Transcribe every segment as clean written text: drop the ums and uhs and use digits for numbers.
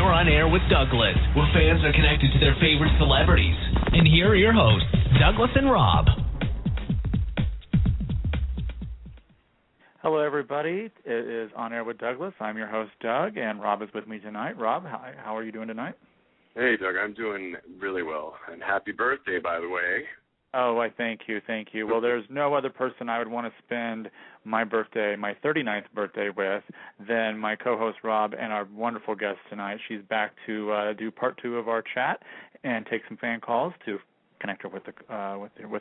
You're on air with Douglas, where fans are connected to their favorite celebrities. And here are your hosts, Douglas and Rob. Hello, everybody. It is On Air with Douglas. I'm your host, Doug, and Rob is with me tonight. Rob, hi, how are you doing tonight? Hey, Doug, I'm doing really well. And happy birthday, by the way. Oh, I thank you. Well, there's no other person I would want to spend my birthday, my 39th birthday with, than my co-host Rob and our wonderful guest tonight. She's back to do part two of our chat and take some fan calls to connect her with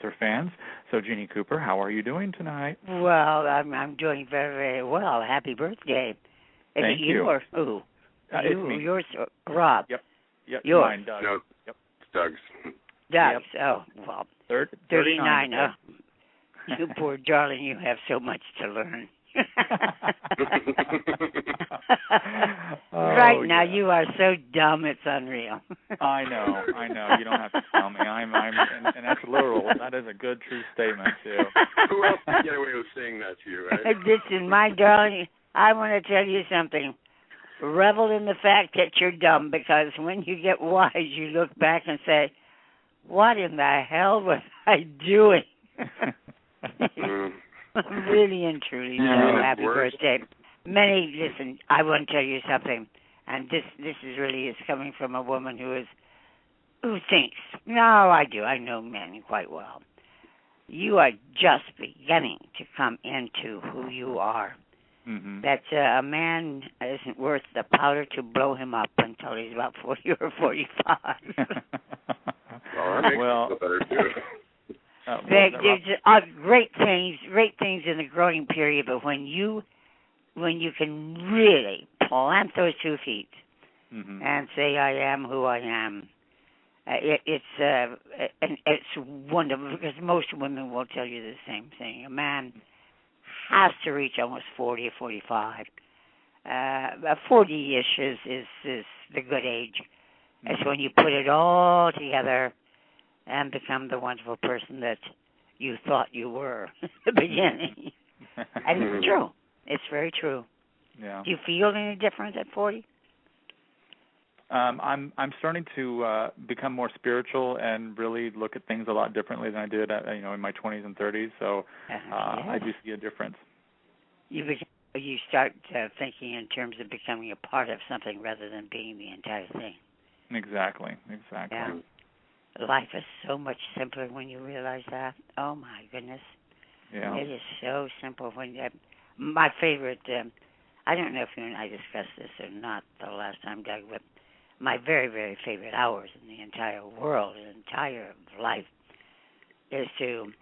her fans. So, Jeanne Cooper, how are you doing tonight? Well, I'm doing very, very well. Happy birthday! Thank you. Or who? It's me. Yours, Rob. Yep. Yours. Mine, Doug. No, yep. It's Doug's. Doug's. Yep. Oh, well. 39. You poor darling, you have so much to learn. Right now, you are so dumb, it's unreal. I know. You don't have to tell me. And that's literal. That is a good, true statement, too. Who else can get away with saying that to you, right? Listen, my darling, I want to tell you something. Revel in the fact that you're dumb, because when you get wise, you look back and say, what in the hell was I doing? Really and truly, happy birthday. Listen, I want to tell you something, and this is coming from a woman who thinks, no, I do, I know men quite well. You are just beginning to come into who you are. Mm-hmm. That a man isn't worth the powder to blow him up until he's about 40 or 45. Well, that makes it better, too. There's great things in the growing period, but when you can really plant those 2 feet and say, I am who I am, it's wonderful, because most women will tell you the same thing. A man has to reach almost 40 or 45. 40-ish is the good age. It's when you put it all together and become the wonderful person that you thought you were at the beginning. And it's true. It's very true. Yeah. Do you feel any different at 40? I'm starting to become more spiritual and really look at things a lot differently than I did, in my 20s and 30s. So I do see a difference. You start thinking in terms of becoming a part of something rather than being the entire thing. Exactly. Yeah. Life is so much simpler when you realize that. Oh, my goodness. Yeah. It is so simple. My favorite, I don't know if you and I discussed this or not the last time, Doug, but my very, very favorite hours in the entire world, the entire life, is to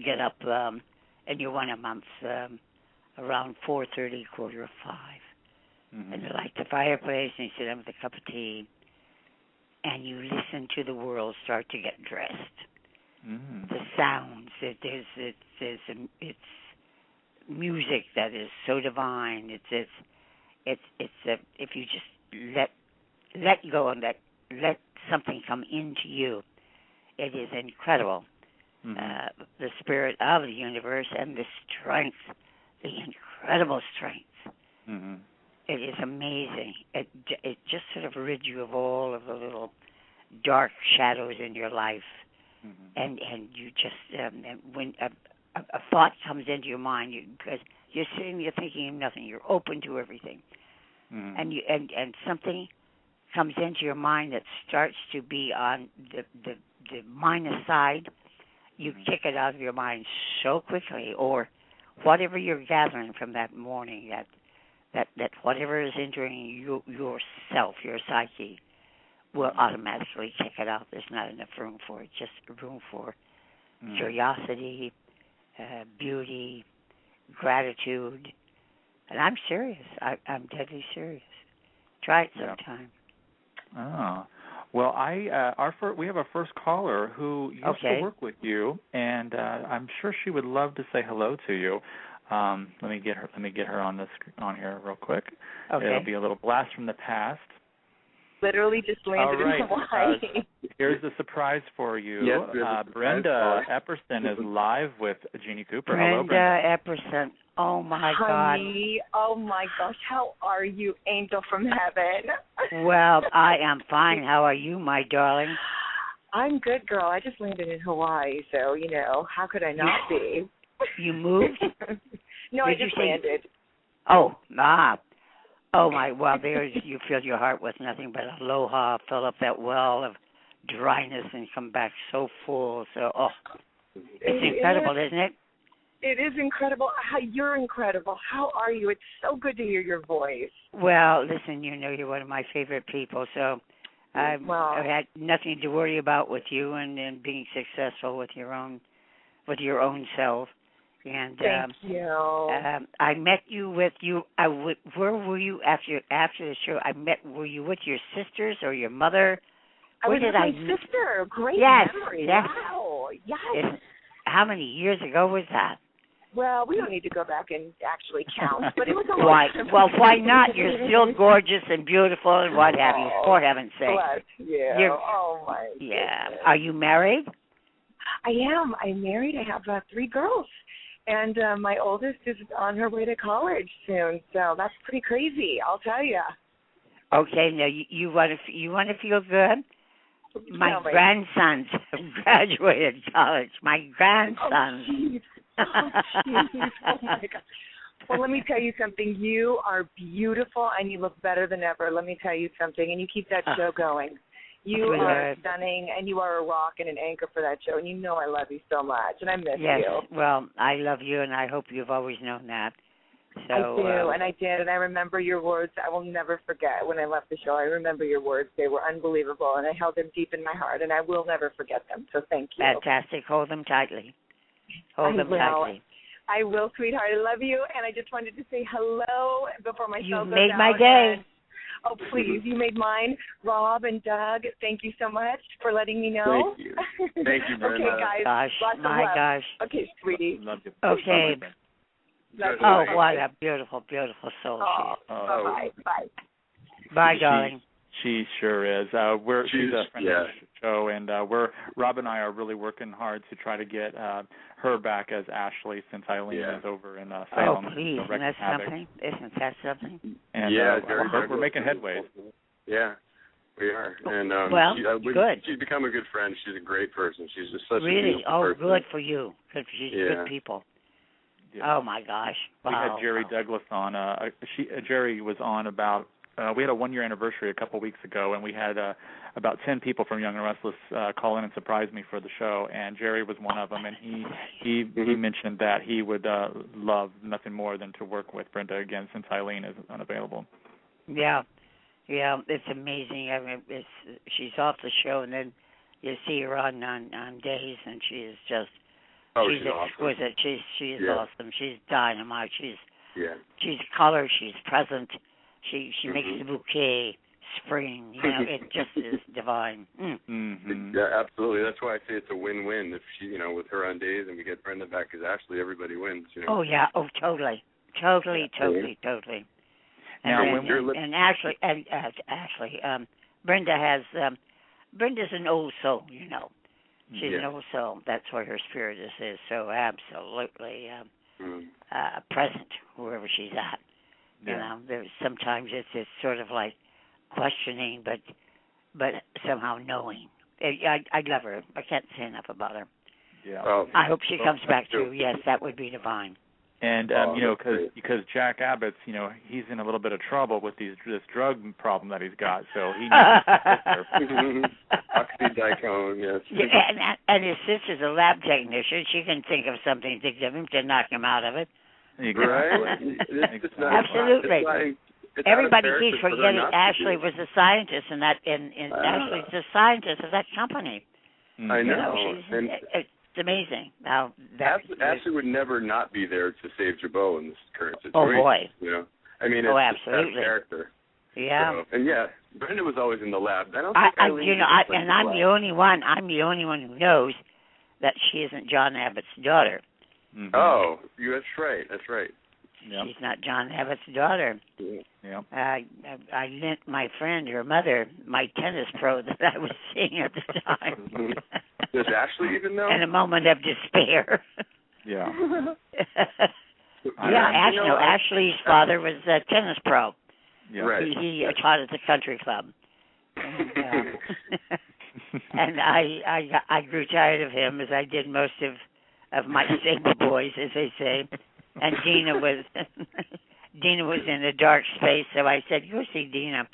get up and you want a month around 4:30, 4:45. And you light the fireplace and you sit down with a cup of tea and you listen to the world start to get dressed. The sounds, it's music that is so divine. It's if you just let go and let something come into you, it is incredible. The spirit of the universe and the strength, the incredible strength. It is amazing. It just sort of rids you of all of the little dark shadows in your life, and you just when a thought comes into your mind, because you're sitting there thinking of nothing, you're open to everything, and something comes into your mind that starts to be on the minus side. You kick it out of your mind so quickly, or whatever you're gathering from that morning, that whatever is entering yourself, your psyche, will automatically kick it out. There's not enough room for it, just room for curiosity, beauty, gratitude. And I'm serious. I'm deadly serious. Try it sometime. Oh. Well, we have a first caller who used to work with you, and I'm sure she would love to say hello to you. Let me get her on here real quick. Okay. It'll be a little blast from the past. Literally just landed in Hawaii. Here's the surprise for you. Yes, Brenda Epperson is live with Jeanne Cooper. Brenda Hello, Brenda. Epperson. Oh, my Honey, God. Oh, my gosh. How are you, angel from heaven? Well, I am fine. How are you, my darling? I'm good, girl. I just landed in Hawaii, so, how could I not be? You moved? No, I just landed. Oh, well, there's, you filled your heart with nothing but aloha, fill up that well of dryness and come back so full. So, it's incredible, isn't it? It is incredible. You're incredible. How are you? It's so good to hear your voice. Well, listen, you're one of my favorite people, so I've had nothing to worry about with you and being successful with your own self. And thank you. I met you with you. Where were you after the show? Were you with your sisters or your mother? I was with my sister. Great memory. Yes. Wow. Yes. How many years ago was that? Well, we don't need to go back and actually count, but it was a long time. Well, why not? You're still gorgeous and beautiful and what have you, for heaven's sake. Bless you. Oh, my goodness. Are you married? I am. I'm married. I have 3 girls. And my oldest is on her way to college soon, so that's pretty crazy, I'll tell you. Okay, now you want to feel good? My grandsons have graduated college. My grandsons. Oh, jeez. Oh, my God. Well, let me tell you something. You are beautiful, and you look better than ever. Let me tell you something, and you keep that show going. You are stunning, and you are a rock and an anchor for that show, and I love you so much, and I miss you. Yes, well, I love you, and I hope you've always known that. So, I do, and I did, and I remember your words. I will never forget when I left the show. I remember your words. They were unbelievable, and I held them deep in my heart, and I will never forget them, so thank you. Fantastic. Hold them tightly. Hold them tightly. I will, sweetheart. I love you, and I just wanted to say hello before my show goes out. You made my day. Oh, please. You made mine. Rob and Doug, thank you so much for letting me know. Thank you. Thank you, Brenda. Okay, guys. Gosh. Okay, sweetie. Love you. Okay. What a beautiful, beautiful soul she is. Bye. Bye, darling. She sure is. She's a friend of the show, and Rob and I are really working hard to try to get her back as Ashley since Eileen is over in Salem. Oh, please. Isn't that something? Isn't that something? And we're making headway. Yeah, we are. And good. She's become a good friend. She's a great person. She's just such a beautiful person. Really? Good for you. She's good people. Yeah. Oh, my gosh. Wow. We had Jerry Douglas on. Jerry was on about, we had a 1-year anniversary a couple weeks ago, and we had about 10 people from Young and Restless call in and surprise me for the show, and Jerry was one of them, and he mentioned that he would love nothing more than to work with Brenda again since Eileen is unavailable. Yeah, it's amazing. I mean, she's off the show, and then you see her on days, and she is just... she's exquisite. Awesome. She is awesome. She's dynamite. She's color. She's present. She makes the bouquet spring. It just is divine. Mm-hmm. Yeah, absolutely. That's why I say it's a win-win. If she, with her on days and we get Brenda back as Ashley, everybody wins. Oh yeah. Oh, totally. Now, and Ashley, Brenda has. Brenda's an old soul. She's an old soul. That's where her spirit is so absolutely present wherever she's at. There's sometimes it's sort of like questioning, but somehow knowing. I love her. I can't say enough about her. Yeah. I hope she comes back too. Yes, that would be divine. And because Jack Abbott's, he's in a little bit of trouble with this drug problem that he's got, so he needs to oxycodone, yes. Yeah, and his sister's a lab technician. She can think of something to give him to knock him out of it. Exactly. Right? Absolutely. Everybody keeps forgetting Ashley was a scientist, and Ashley's the scientist of that company. I know. It's amazing. Now Ashley would never not be there to save Jabot in this current situation. Oh boy. It's absolutely. That character. Yeah. So, and Brenda was always in the lab. I don't think I'm the only one. I'm the only one who knows that she isn't John Abbott's daughter. Mm-hmm. Oh, that's right. Yep. She's not John Abbott's daughter. Yeah. I lent my friend, her mother, my tennis pro that I was seeing at the time. Does Ashley even know? In a moment of despair. Yeah. Ashley's father was a tennis pro. Yeah. Right. He taught at the country club. And, and I grew tired of him, as I did most of my stable boys, as they say. And Dina was Dina was in a dark space, so I said, "Go see Dina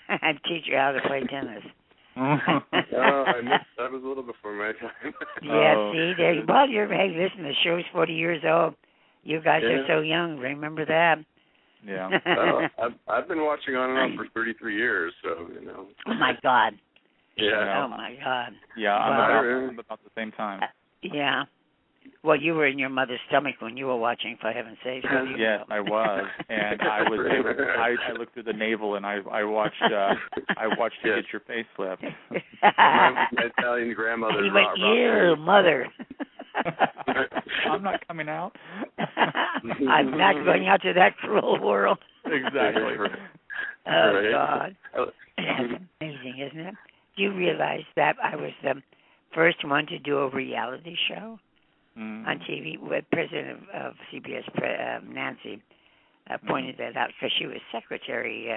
and teach her how to play tennis." That was a little before my time. Yeah, see, there. Well, hey, listen, the show's 40 years old. You guys are so young. Remember that? Yeah. I've been watching on and off for 33 years, so you know. Oh my God. Yeah. Oh my God. Yeah, I'm about the same time. Yeah. Well, you were in your mother's stomach when you were watching, for heaven's sake. Yes, I was, and I looked through the navel, and I watched you get your face flipped. My Italian grandmother. He went, "You mother." I'm not coming out. I'm not going out to that cruel world. Exactly. Oh God, that's amazing, isn't it? Do you realize that I was the first one to do a reality show on TV? With President of CBS, Nancy, pointed that out because she was Secretary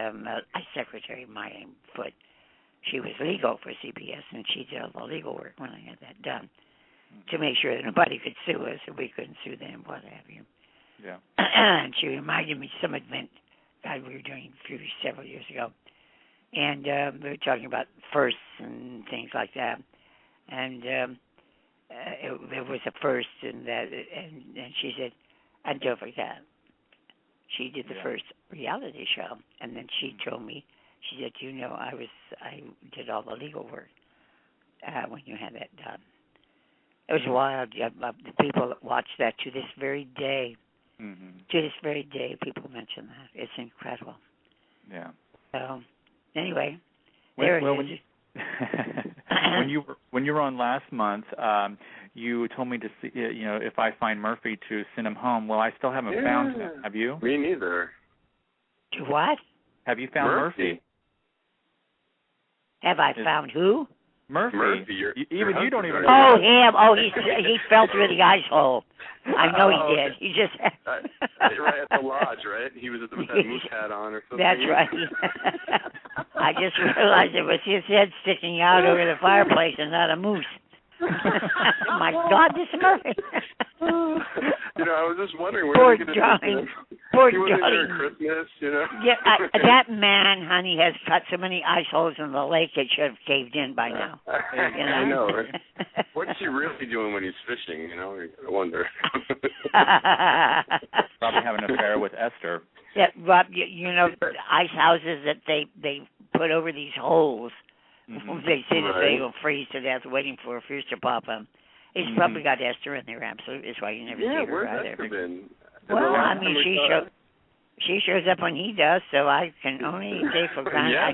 Maya Foote. She was legal for CBS, and she did all the legal work when I had that done to make sure that nobody could sue us, or we couldn't sue them, what have you. Yeah. And she reminded me some event we were doing several years ago, and we were talking about firsts and things like that, and it was a first, and she said, and don't forget, she did the first reality show, and then she told me, she said, you know, I did all the legal work when you had that done. It was wild. The people that watch that to this very day, to this very day, people mention that. It's incredible. Yeah. So, anyway, there it is. When you were on last month, you told me to see, if I find Murphy, to send him home. Well, I still haven't found him. Have you? Me neither. To what? Have you found Murphy? Have I found who? Murphy. You don't even know. Oh, him. Oh, he fell through the ice hole. I know he did. He just right at the lodge, right? He was with that moose hat on or something. That's right. I just realized it was his head sticking out over the fireplace and not a moose. My God, this is Murphy. I was just wondering where poor he darling. Poor he wasn't darling. there at Christmas, Yeah, that man, honey, has cut so many ice holes in the lake it should have caved in by now. I know. Right? What's he really doing when he's fishing? I wonder. Probably having an affair with Esther. Yeah, Rob, the ice houses that they put over these holes. They say that they will freeze to death waiting for a fish to pop up. He's probably got Esther in there, absolutely. That's why you never see her either. Esther been? Well, I mean, she shows up when he does, so I can only take for granted. Yeah.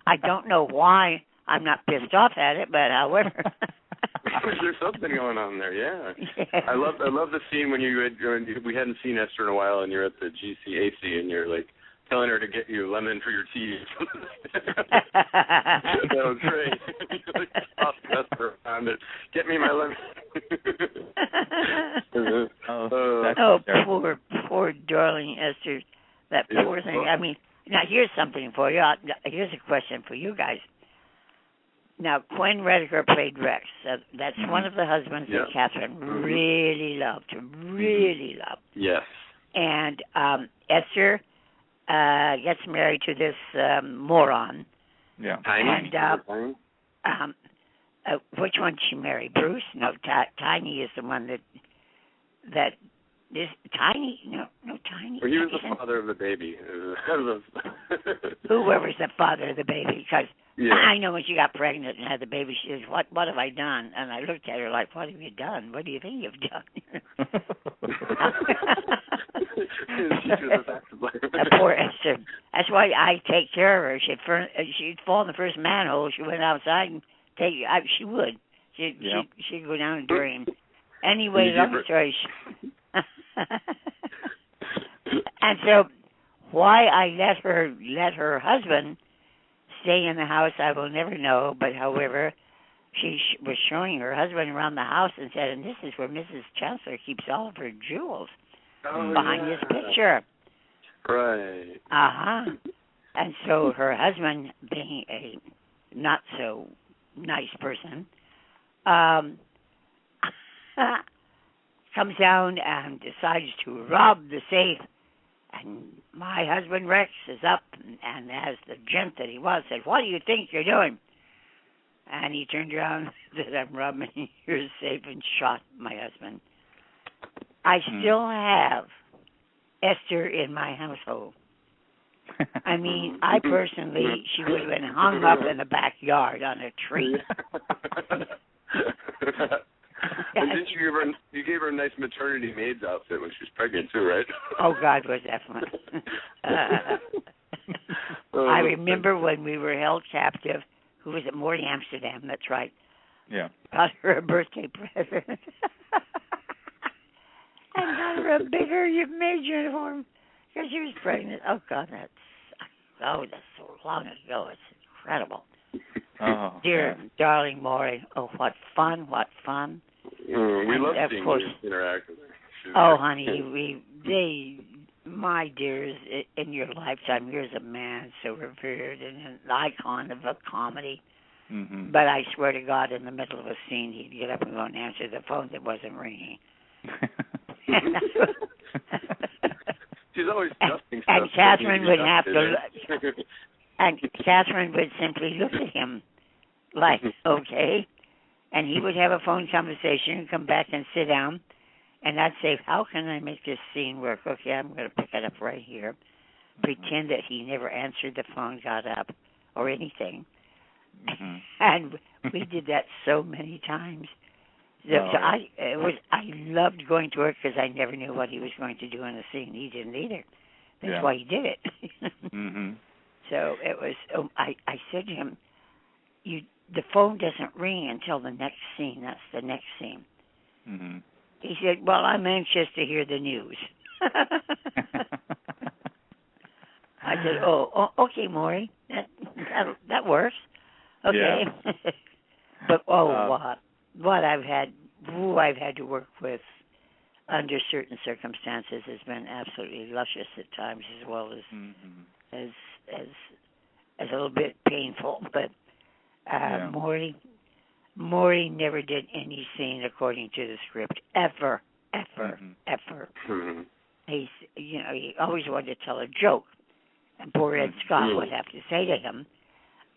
I don't know why I'm not pissed off at it, but however. There's something going on there, yeah. I love the scene when we hadn't seen Esther in a while, and you're at the GCAC, and you're like telling her to get you lemon for your tea. That was great. Like, Esther found it. Get me my lemon. Poor darling Esther. That poor thing. I mean, now here's something for you. Here's a question for you guys. Now, Quinn Rediker played Rex. That's one of the husbands that Catherine really loved. Yes. And Esther gets married to this moron. Yeah. Tiny. And which one did she marry? Bruce? No, Tiny is the one that this Tiny. No, Tiny. Well, he was the father of the baby. Whoever's the father of the baby, because I know when she got pregnant and had the baby, she says, "What have I done?" And I looked at her like, "What have you done? What do you think you've done?" Poor Esther. That's why I take care of her. She'd fall in the first manhole. She went outside and she would. She'd go down and drain. Anyway, long story. And so, why I let her husband stay in the house, I will never know. But however, she was showing her husband around the house and said, "And this is where Mrs. Chancellor keeps all of her jewels behind this picture." Right. Uh-huh. And so her husband, being a not so nice person, comes down and decides to rob the safe. And my husband Rex is up and as the gent that he was said, "What do you think you're doing?" And he turned around and said, "I'm robbing your safe," and shot my husband. I still have Esther in my household. I mean, I personally, she would have been hung up in the backyard on a tree. And didn't you gave her a nice maternity maid's outfit when she was pregnant too, right? Oh, God, was definitely. I remember when we were held captive, who was at Morty, Amsterdam, that's right. Yeah. Got her a birthday present. And got her a bigger maid uniform because she was pregnant. Oh, God, that's so long ago. It's incredible. Oh, Dear, darling Maury, oh, what fun, what fun. We love seeing you interact with her. Oh, honey, my dears, in your lifetime, here's a man so revered and an icon of a comedy. Mm-hmm. But I swear to God, in the middle of a scene, he'd get up and go and answer the phone that wasn't ringing. She's always dusting stuff. And Catherine would have to, and Catherine would simply look at him like, okay. And he would have a phone conversation and come back and sit down. And I'd say, how can I make this scene work? Okay, I'm going to pick it up right here. Pretend that he never answered the phone, got up, or anything. Mm-hmm. And we did that so many times. So I loved going to work because I never knew what he was going to do in the scene. He didn't either. That's why he did it. Mm-hmm. So it was. I said to him, the phone doesn't ring until the next scene. That's the next scene. Mm-hmm. He said, "Well, I'm anxious to hear the news." I said, "Oh, okay, Maury, that works." Okay. Yeah. But what I've had to work with under certain circumstances has been absolutely luscious at times, as well as as a little bit painful. But Maury never did any scene according to the script ever. Mm-hmm. He always wanted to tell a joke, and poor Ed Scott would have to say to him,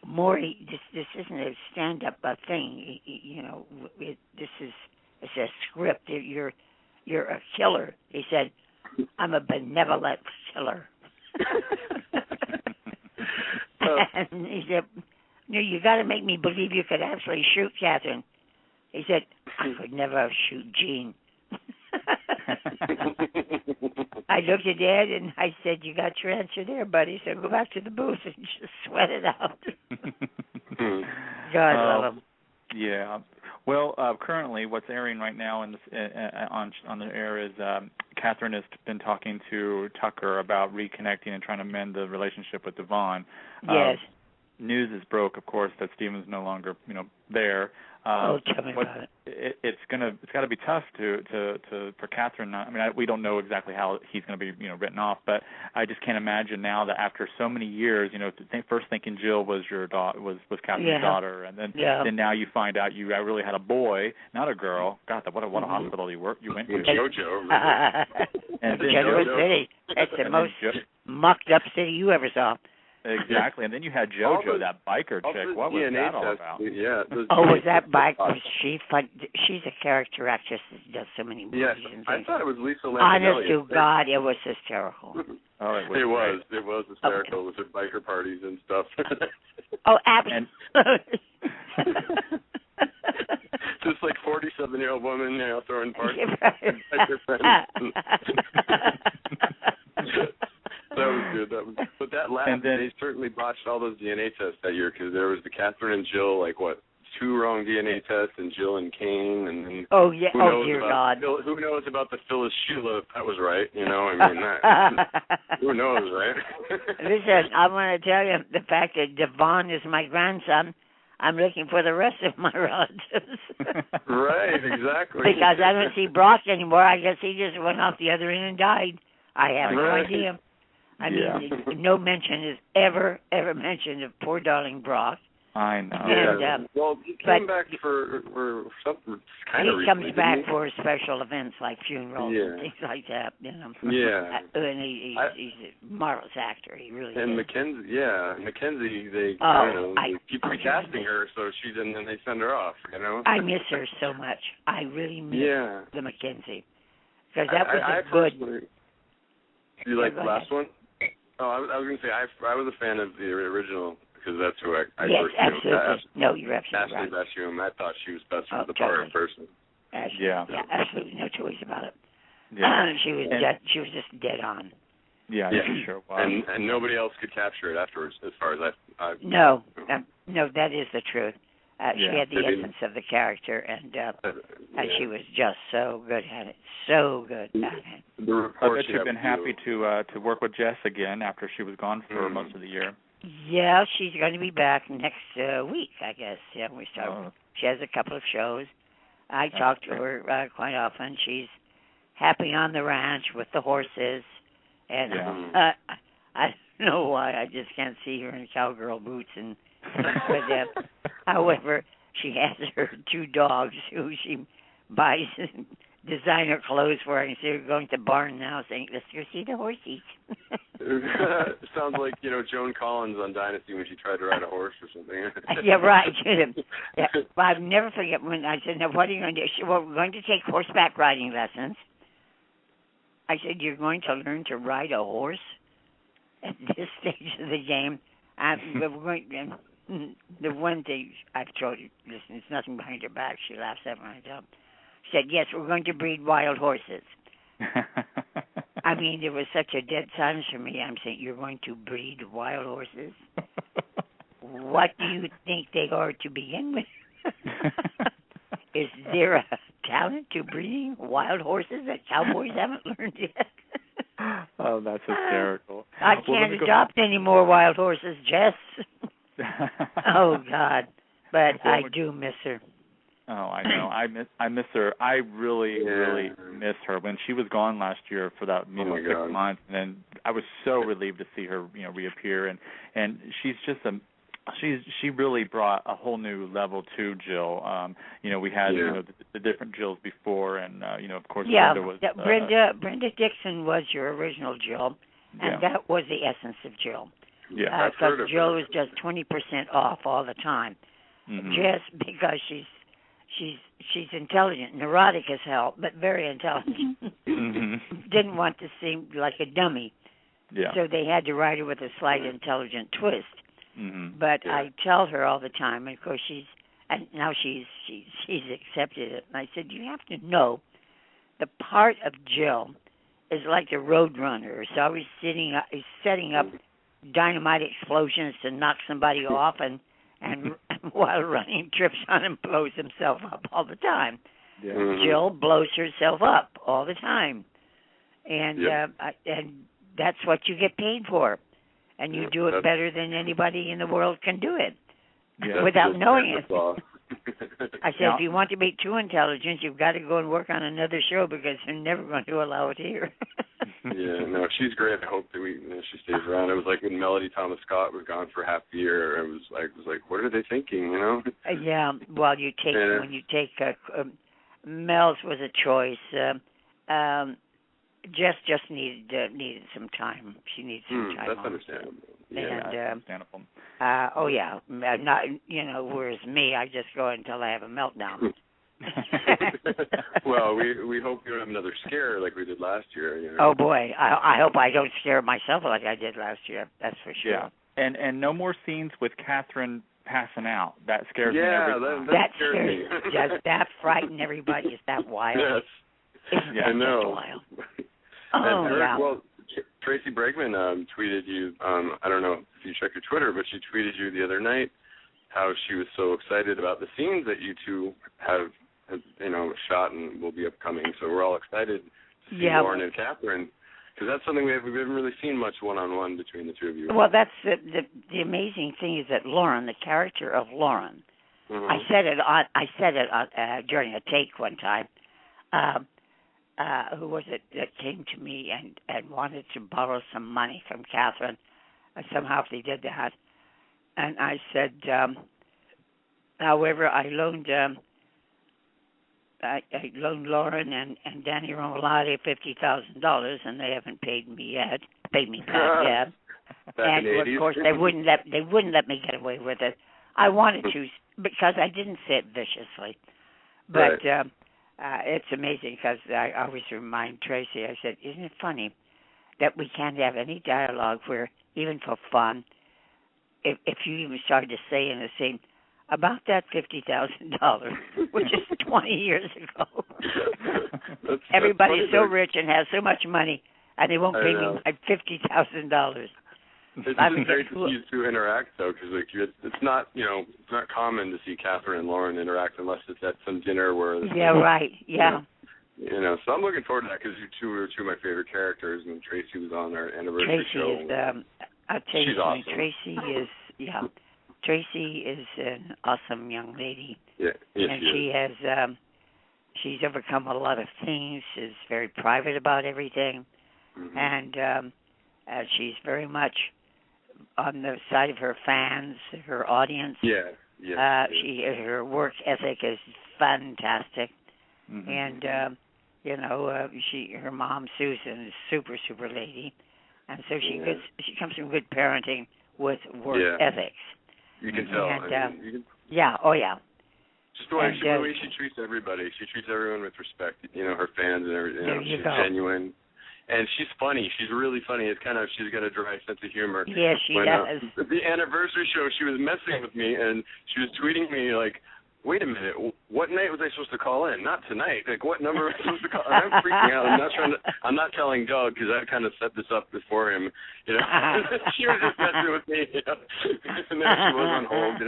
"Maury, this isn't a stand-up thing. It's a script. You're a killer." He said, "I'm a benevolent killer." And he said, "No, you got to make me believe you could actually shoot Catherine." He said, "I could never shoot Jeanne." I looked at Ed and I said, "You got your answer there, buddy. So go back to the booth and just sweat it out." God love him. Yeah. Well, currently, what's airing right now on the air is Catherine has been talking to Tucker about reconnecting and trying to mend the relationship with Devon. Yes. News is broke, of course, that Stephen's no longer, there. Tell me about it. It's got to be tough for Catherine. We don't know exactly how he's going to be, written off, but I just can't imagine now that after so many years, first thinking Jill was your daughter, was Catherine's daughter, and then now you find out you really had a boy, not a girl. God, what a hospital you went to. JoJo. And then General City. It's the most mucked up city you ever saw. Exactly, and then you had JoJo, that biker chick. What was that all about? Yeah. Was that bike? Was she fun? She's a character actress that does so many movies and things. I thought it was Lisa Lampanelli. Honest to God, it was hysterical. Oh, it was hysterical with the biker parties and stuff. Oh, absolutely. Just like 47-year-old woman, throwing parties. That was good. But that last, they certainly botched all those DNA tests that year because there was the Catherine and Jill, 2 wrong DNA tests, and Jill and Kane, and then dear God. Who knows about the Phyllis Sheila if that was right? Who knows, right? Listen, I want to tell you the fact that Devon is my grandson. I'm looking for the rest of my relatives. Right, exactly. Because I don't see Brock anymore. I guess he just went off the other end and died. I have no idea. I mean, no mention is ever mentioned of poor darling Brock. I know. And, well, he came back for something kind of. He comes back for special events like funerals and things like that. You know. Yeah. And he's a marvelous actor. He really and is. Mackenzie, they I don't know, they keep recasting her, so and then they send her off. You know. I miss her so much. I really miss the Mackenzie because that was I good. Do you like the last one? Oh, I was going to say I was a fan of the original. Because that's who I yes, first absolutely. knew. No, you're absolutely Ashley right. Basham, I thought she was best for the totally. part person. Ashley, yeah, absolutely, no choice about it. Yeah. She was just dead on. Yeah, she sure was. And nobody else could capture it afterwards, as far as I No, that is the truth. She had the essence of the character, and she was just so good at it. So good at it. I bet you've been happy to work with Jess again after she was gone for most of the year. Yeah, she's going to be back next week, I guess. Yeah, we start. Oh. She has a couple of shows. I talk to her quite often. She's happy on the ranch with the horses, and I don't know why I just can't see her in cowgirl boots and. But however, she has her 2 dogs who she buys designer clothes for, and so you're going to barn now saying, let's go see the horses. It sounds like, Joan Collins on Dynasty when she tried to ride a horse or something. Yeah, right. I'll never forget when I said, now what are you going to do? She said, well, we're going to take horseback riding lessons. I said, you're going to learn to ride a horse at this stage of the game? The one thing I've told you, listen, it's nothing behind her back. She laughs at me when I tell her. She said, yes, we're going to breed wild horses. I mean, there was such a dead silence for me. I'm saying, you're going to breed wild horses? What do you think they are to begin with? Is there a talent to breeding wild horses that cowboys haven't learned yet? Oh, that's hysterical. I can't adopt any more wild horses, Jess. Oh, God. But I do miss her. Oh, I know. I miss her. I really miss her. When she was gone last year for that 6 months, and then I was so relieved to see her reappear, and she's just she really brought a whole new level to Jill. We had the different Jills before, and of course Brenda was Brenda Dixon was your original Jill, and that was the essence of Jill. Yeah, because Jill was just 20% off all the time, just because she's intelligent, neurotic as hell, but very intelligent. Didn't want to seem like a dummy, so they had to write her with a slight intelligent twist. But I tell her all the time, and of course she's accepted it. And I said, you have to know, the part of Jill is like a road runner. It's always setting up dynamite explosions to knock somebody off, and while running trips on and blows himself up all the time. Jill blows herself up all the time, and that's what you get paid for. And you do it better than anybody in the world can do it without knowing it. I said, if you want to be too intelligent, you've got to go and work on another show because they're never going to allow it here. No, she's great. I hope that she stays around. It was like when Melody Thomas Scott was gone for half the year. It was like, what are they thinking? Well, when you take Mel's was a choice. Jess just needed some time. She needs some time. That's understandable. Understandable. Not whereas me, I just go until I have a meltdown. Well, we hope you don't have another scare like we did last year. Oh boy, I hope I don't scare myself like I did last year. That's for sure. Yeah, and no more scenes with Catherine passing out. That scares me every time. That scares me. Does that frighten everybody? Is that wild? Yes. I know. Wild? Well, Tracy Bregman tweeted you. I don't know if you checked your Twitter, but she tweeted you the other night how she was so excited about the scenes that you two have shot and will be upcoming. So we're all excited to see Lauren and Catherine, because that's something we haven't really seen much one-on-one between the two of you. Well, that's the amazing thing is that Lauren, the character of Lauren, I said it during a take one time. who was it that came to me and wanted to borrow some money from Catherine. Somehow they did that. And I said, however, I loaned Lauren and Danny Romolati $50,000, and they haven't paid me back yet. And of course they wouldn't let me get away with it. I wanted to because I didn't say it viciously, but it's amazing because I always remind Tracy. I said, "Isn't it funny that we can't have any dialogue where, even for fun, if you even started to say in the same about that $50,000, which is 20 years ago, everybody's so rich and has so much money, and they won't pay me my $50,000." It's just great to see you two interact, though, because it's not common to see Catherine and Lauren interact unless it's at some dinner where. Yeah, right. Yeah. So I'm looking forward to that because you two were two of my favorite characters, and Tracy was on our anniversary show. She's awesome. Tracy is an awesome young lady. Yeah, yes, and she has she's overcome a lot of things. She's very private about everything, and she's very much on the side of her fans, her audience. Yeah. Her work ethic is fantastic, and her mom Susan is super lady, and so she comes from good parenting with work ethics. You can tell. And, yeah. Just the way she treats everybody. She treats everyone with respect. Her fans and everything. She's genuine. And she's funny. She's really funny. She's got a dry sense of humor. Yeah, she does. The anniversary show, she was messing with me, and she was tweeting me, like, wait a minute, what night was I supposed to call in? Not tonight. Like, what number was I supposed to call? And I'm freaking out. I'm not telling Doug, because I kind of set this up before him, She was just messing with me, And then she was on hold,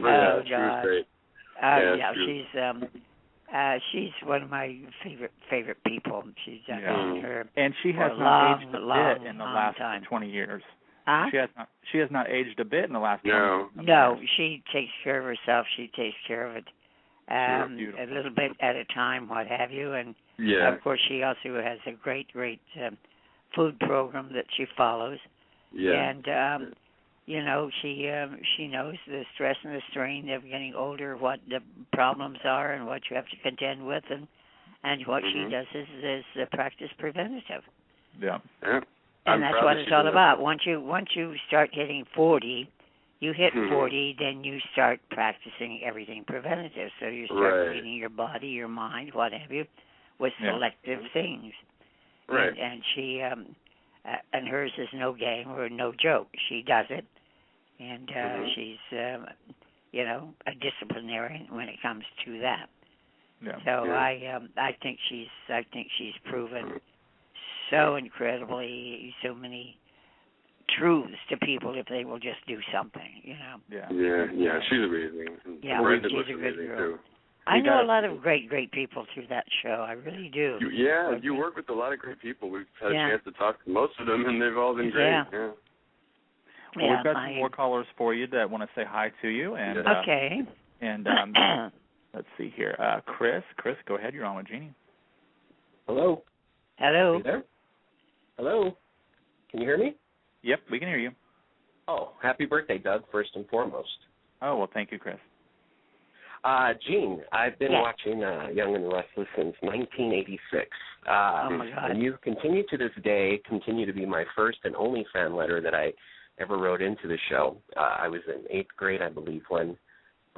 But, she was great. She's one of my favorite people. She's her, and she has not aged a bit in the last time. 20 years. Huh? She has not aged a bit in the last 20 years. No, she takes care of herself. She takes care of it a little bit at a time, what have you. And of course, she also has a great food program that she follows. Yeah. And she knows the stress and the strain of getting older, what the problems are, and what you have to contend with, and what she does is practice preventative. Yeah. And that's what it's all about. Once you start hitting 40, you hit 40, then you start practicing everything preventative. So you start treating your body, your mind, what have you, with selective things. Right. And she and hers is no game or no joke. She does it. And she's, a disciplinarian when it comes to that. Yeah. So I think she's proven so incredibly so many truths to people if they will just do something. Yeah. She's amazing. Yeah, she's a good girl. Too. I know a lot of great people through that show. I really do. You work with a lot of great people. We've had a chance to talk to most of them, and they've all been great. Yeah. Well, we've got some more callers for you that want to say hi to you. And, okay. And let's see here. Chris, go ahead. You're on with Jeannie. Hello. Hello. Are you there? Hello. Can you hear me? Yep, we can hear you. Oh, happy birthday, Doug, first and foremost. Oh, well, thank you, Chris. Jean, I've been watching Young and Restless since 1986. Oh, my God. And you continue to this day, to be my first and only fan letter that I ever wrote into the show. I was in 8th grade, I believe, when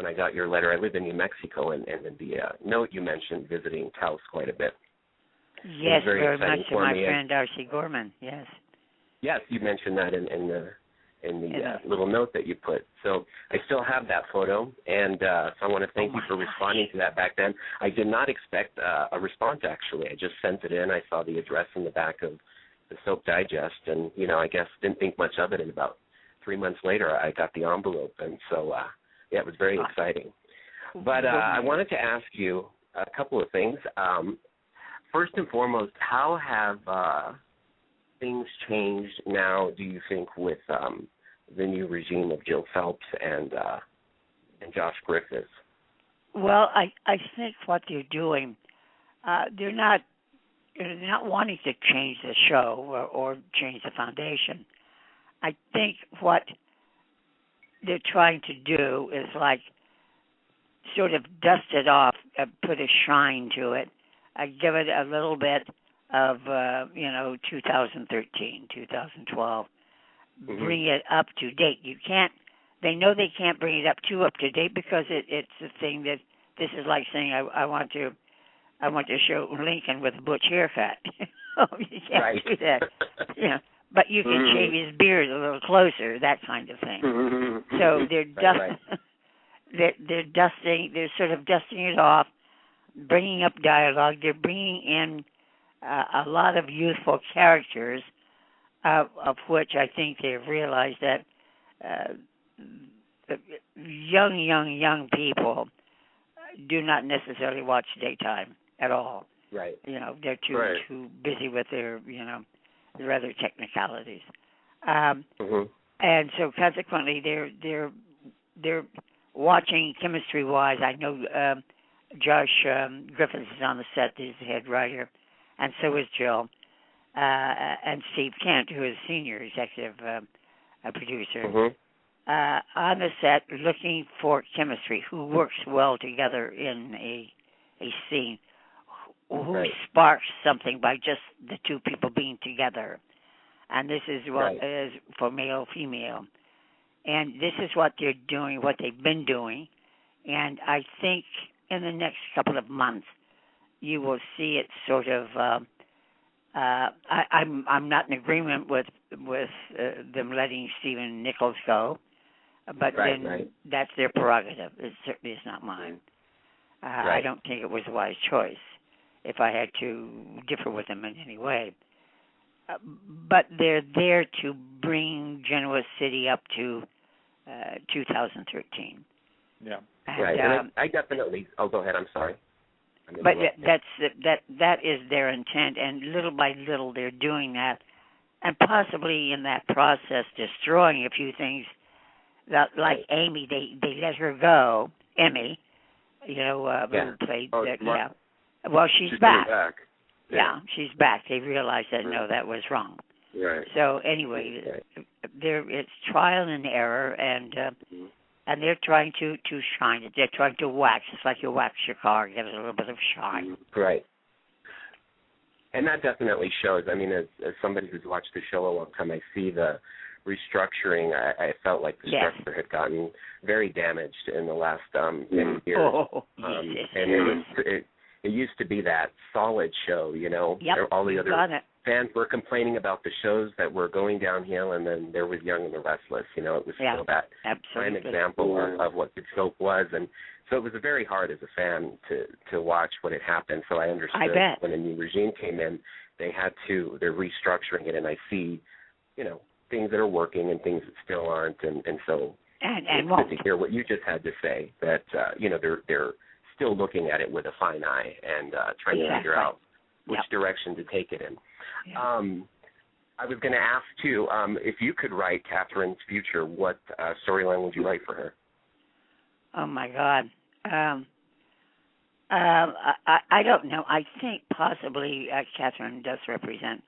I got your letter. I live in New Mexico, and the note you mentioned visiting Taos quite a bit. Yes, very much to my friend Darcy Gorman, yes. Yes, you mentioned that in the little note that you put. So I still have that photo, and so I want to thank you for responding to that back then. I did not expect a response, actually. I just sent it in. I saw the address in the back of the Soap Digest, and, I guess didn't think much of it. And about 3 months later, I got the envelope, and so, it was very exciting. But I wanted to ask you a couple of things. First and foremost, how have things changed now, do you think, with the new regime of Jill Phelps and Josh Griffiths? Well, I think what they're doing, they're not not wanting to change the show or change the foundation. I think what they're trying to do is like sort of dust it off, put a shine to it, give it a little bit of 2013, 2012, bring it up to date. They know they can't bring it up to date because it's a thing that this is like saying I want to show Lincoln with a butch haircut. You can't do that. But you can shave his beard a little closer, that kind of thing. So they're sort of dusting it off, bringing up dialogue. They're bringing in a lot of youthful characters, of which I think they've realized that young people do not necessarily watch daytime at all. Right. They're too busy with their their other technicalities, and so consequently they're watching chemistry-wise. I know Josh Griffiths is on the set, he's the head writer, and so is Jill, and Steve Kent, who is senior executive producer, on the set looking for chemistry, who works well together in a scene, who sparks something by just the two people being together. And this is what is for male, female. And this is what they're doing, what they've been doing. And I think in the next couple of months, you will see it sort of. I'm not in agreement with them letting Stephen Nichols go, but that's their prerogative. It certainly is not mine. I don't think it was a wise choice, if I had to differ with them in any way. But they're there to bring Genoa City up to 2013. Yeah. And I definitely. Oh, go ahead. I'm sorry. But that is their intent, and little by little they're doing that, and possibly in that process destroying a few things. That, like Amy, they let her go. Emmy, who played. Well, she's back. Yeah, she's back. They realized that no, that was wrong. Right. So anyway, it's trial and error, and they're trying to shine it. They're trying to wax. It's like you wax your car, get a little bit of shine. Right. And that definitely shows. I mean, as somebody who's watched the show a long time, I see the restructuring. I felt like the structure had gotten very damaged in the last many years. And it used to be that solid show, Yep, all the other fans were complaining about the shows that were going downhill, and then there was Young and the Restless. It was still that prime example of what Good Soap was, and so it was very hard as a fan to watch what had happened. So I understood when a new regime came in, they're restructuring it, and I see, things that are working and things that still aren't, and so it's good to hear what you just had to say, that they're still looking at it with a fine eye and trying to figure out which direction to take it in. I was going to ask, too, if you could write Catherine's future, what storyline would you write for her? Oh, my God. I don't know. I think possibly Catherine does represent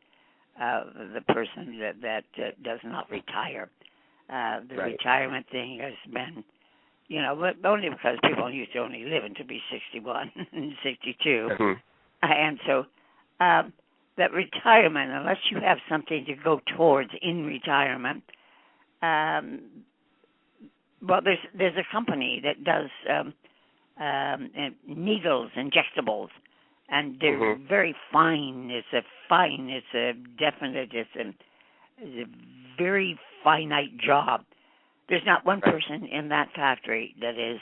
the person that does not retire. The retirement thing has been, but only because people used to only live until be 61 and 62. And so that retirement, unless you have something to go towards in retirement, well, there's a company that does needles, injectables, and they're very fine. It's a definite, it's a very finite job. There's not one person in that factory that is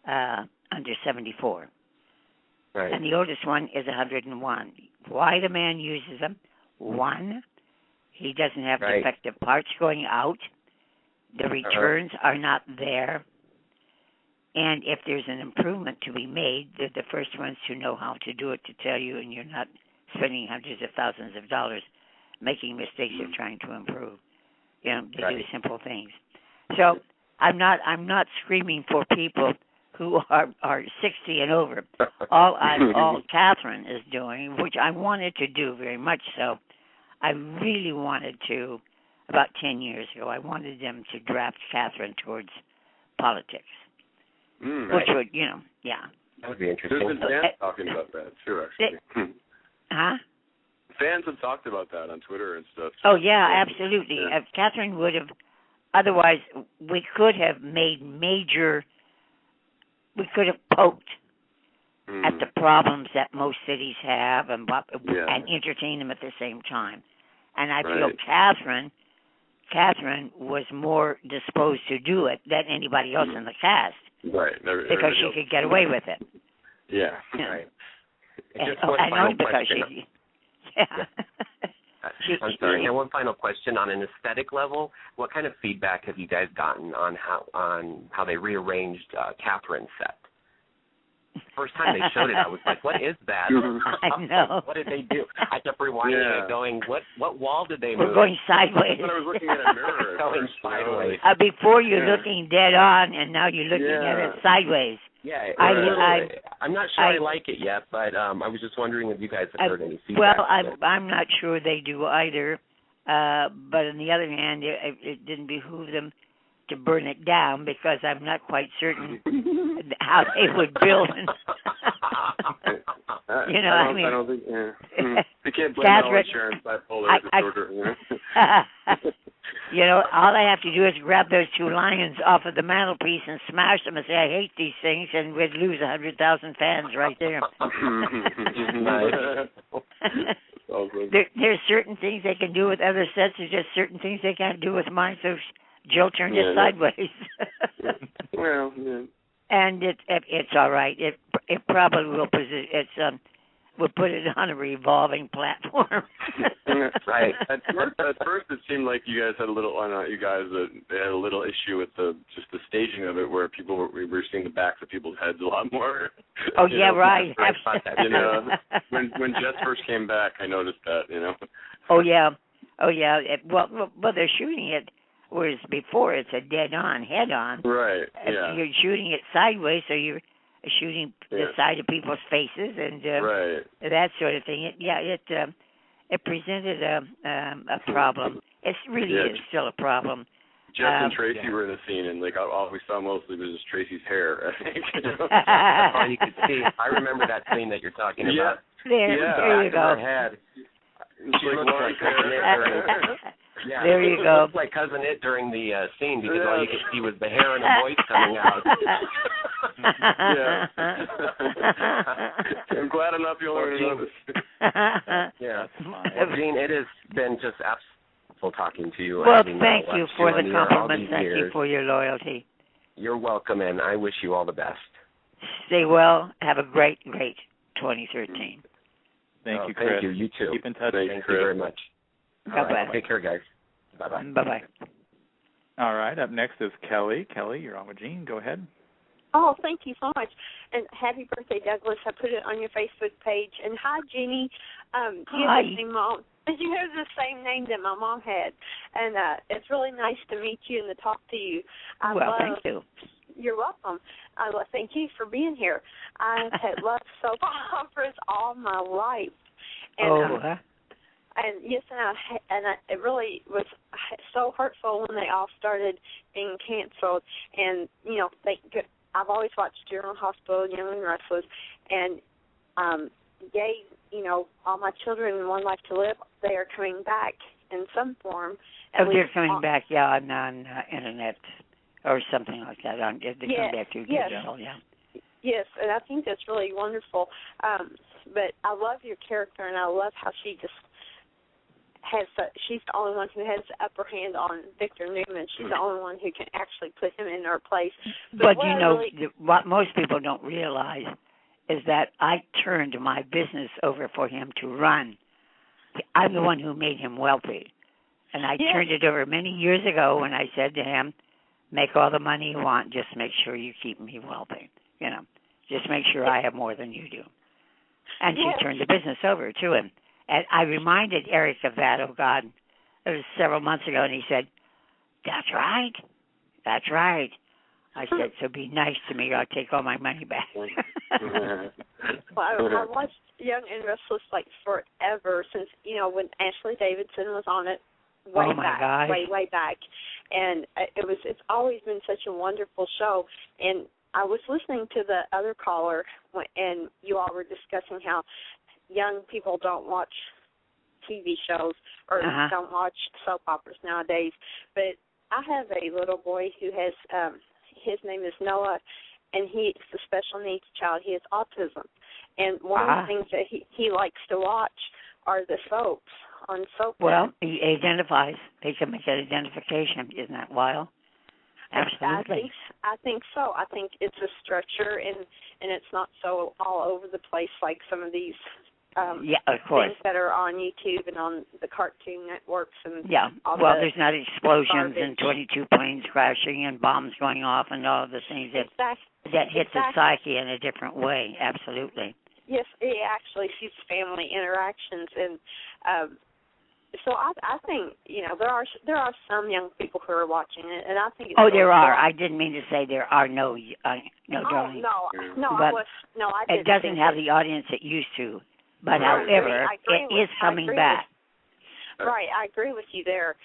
under 74. And the oldest one is 101. Why the man uses them? One, he doesn't have defective parts going out. The returns are not there. And if there's an improvement to be made, they're the first ones to know how to do it, to tell you, and you're not spending hundreds of thousands of dollars making mistakes of trying to improve. They do simple things. So I'm not screaming for people who are 60 and over. All Catherine is doing, which I wanted to do very much so. I really wanted to, about 10 years ago, I wanted them to draft Catherine towards politics. Which would, yeah. That would be interesting. There's been fans talking about that, too, actually. Huh? Fans have talked about that on Twitter and stuff. Oh, yeah, absolutely. Yeah. If Catherine would have, otherwise, we could have poked at the problems that most cities have and entertain them at the same time. And I feel Catherine was more disposed to do it than anybody else in the cast. Right. Because she could get away with it. Yeah. Right. I know because she... Yeah. I'm sorry. And one final question on an aesthetic level. What kind of feedback have you guys gotten on how they rearranged Catherine's set? First time they showed it, I was like, "What is that?" I know. What did they do? I kept rewinding it, going, "What wall did they move?" We're going sideways. I was looking at a mirror. Going sideways. Before you're looking dead on, and now you're looking at it sideways. Yeah, I'm not sure I like it yet, but I was just wondering if you guys have heard any feedback. Well, I'm not sure they do either. But on the other hand, it didn't behoove them to burn it down because I'm not quite certain how they would build it. I don't think. They can't blame it on Sharon's bipolar disorder. All I have to do is grab those two lions off of the mantelpiece and smash them and say, I hate these things, and we'd lose 100,000 fans right there. There's certain things they can do with other sets. There's just certain things they can't do with mine, so Jill turned it sideways. Well, yeah. And it's all right. It probably will we'll put it on a revolving platform. Right. At first, it seemed like you guys had a little. They had a little issue with the staging of it, where we were seeing the backs of people's heads a lot more. Oh yeah, right. When Jess first came back, I noticed that. Oh yeah. Well, they're shooting it. Whereas before it's a dead-on, head-on. Right. Yeah. You're shooting it sideways, so you're shooting the side of people's faces and that sort of thing. It presented a problem. It really is still a problem. Jess and Tracy were in the scene, and all we saw mostly was just Tracy's hair. I think. All you could see. I remember that scene that you're talking about. There you go. She looked like Cousin It. Yeah, there you go. Looked like Cousin It during the scene because all you could see was the hair and the voice coming out. I'm glad I'm not the only one who noticed. Yeah. Well, Jeanne, it has been just absolutely talking to you. Well, thank you for the compliment. Thank you for your loyalty. You're welcome, and I wish you all the best. Stay well. Have a great 2013. Thank you, Chris. Thank you. You too. Keep in touch. Thank you very much. Bye-bye. Right, take care, guys. Bye-bye. Bye-bye. All right. Up next is Kelly. Kelly, you're on with Jeanne. Go ahead. Oh, thank you so much. And happy birthday, Douglas. I put it on your Facebook page. And hi, Jeannie. You hi. You have the same name that my mom had. And it's really nice to meet you and to talk to you. Thank you. You're welcome. Thank you for being here. I have loved soap operas all my life. And, and yes, it really was so hurtful when they all started being canceled. And I've always watched General Hospital, Young and Restless, and gave all my children One Life to Live. They are coming back in some form. Oh, they're coming back, on internet or something like that. They're coming back to digital, Yes, and I think that's really wonderful. But I love your character, and I love how she just she's the only one who has the upper hand on Victor Newman. She's the only one who can actually put him in her place. But what most people don't realize is that I turned my business over for him to run. I'm the one who made him wealthy. And I turned it over many years ago when I said to him, make all the money you want, just make sure you keep me wealthy. Just make sure I have more than you do. And she turned the business over to him. And I reminded Eric of that, it was several months ago, and he said, that's right. I said, so be nice to me or I'll take all my money back. Well, I watched Young and Restless like forever since, when Ashley Davidson was on it way back. And it's always been such a wonderful show. And I was listening to the other caller, and you all were discussing how young people don't watch TV shows or don't watch soap operas nowadays. But I have a little boy who has, his name is Noah, and he's a special needs child. He has autism. And one of the things that he likes to watch are the soaps on soap. Well, he identifies. They can make an identification. Isn't that wild? Absolutely. I think so. I think it's a structure, and it's not so all over the place like some of these of course. things that are on YouTube and on the Cartoon Networks. And there's not explosions and 22 planes crashing and bombs going off and all the things that hit the psyche in a different way. Absolutely. Yes, it actually sees family interactions, and so I think there are some young people who are watching it, and I think it's there are. I didn't mean to say there are no darling. It doesn't have the audience it used to, but however, it is coming back. Right, I agree with you there.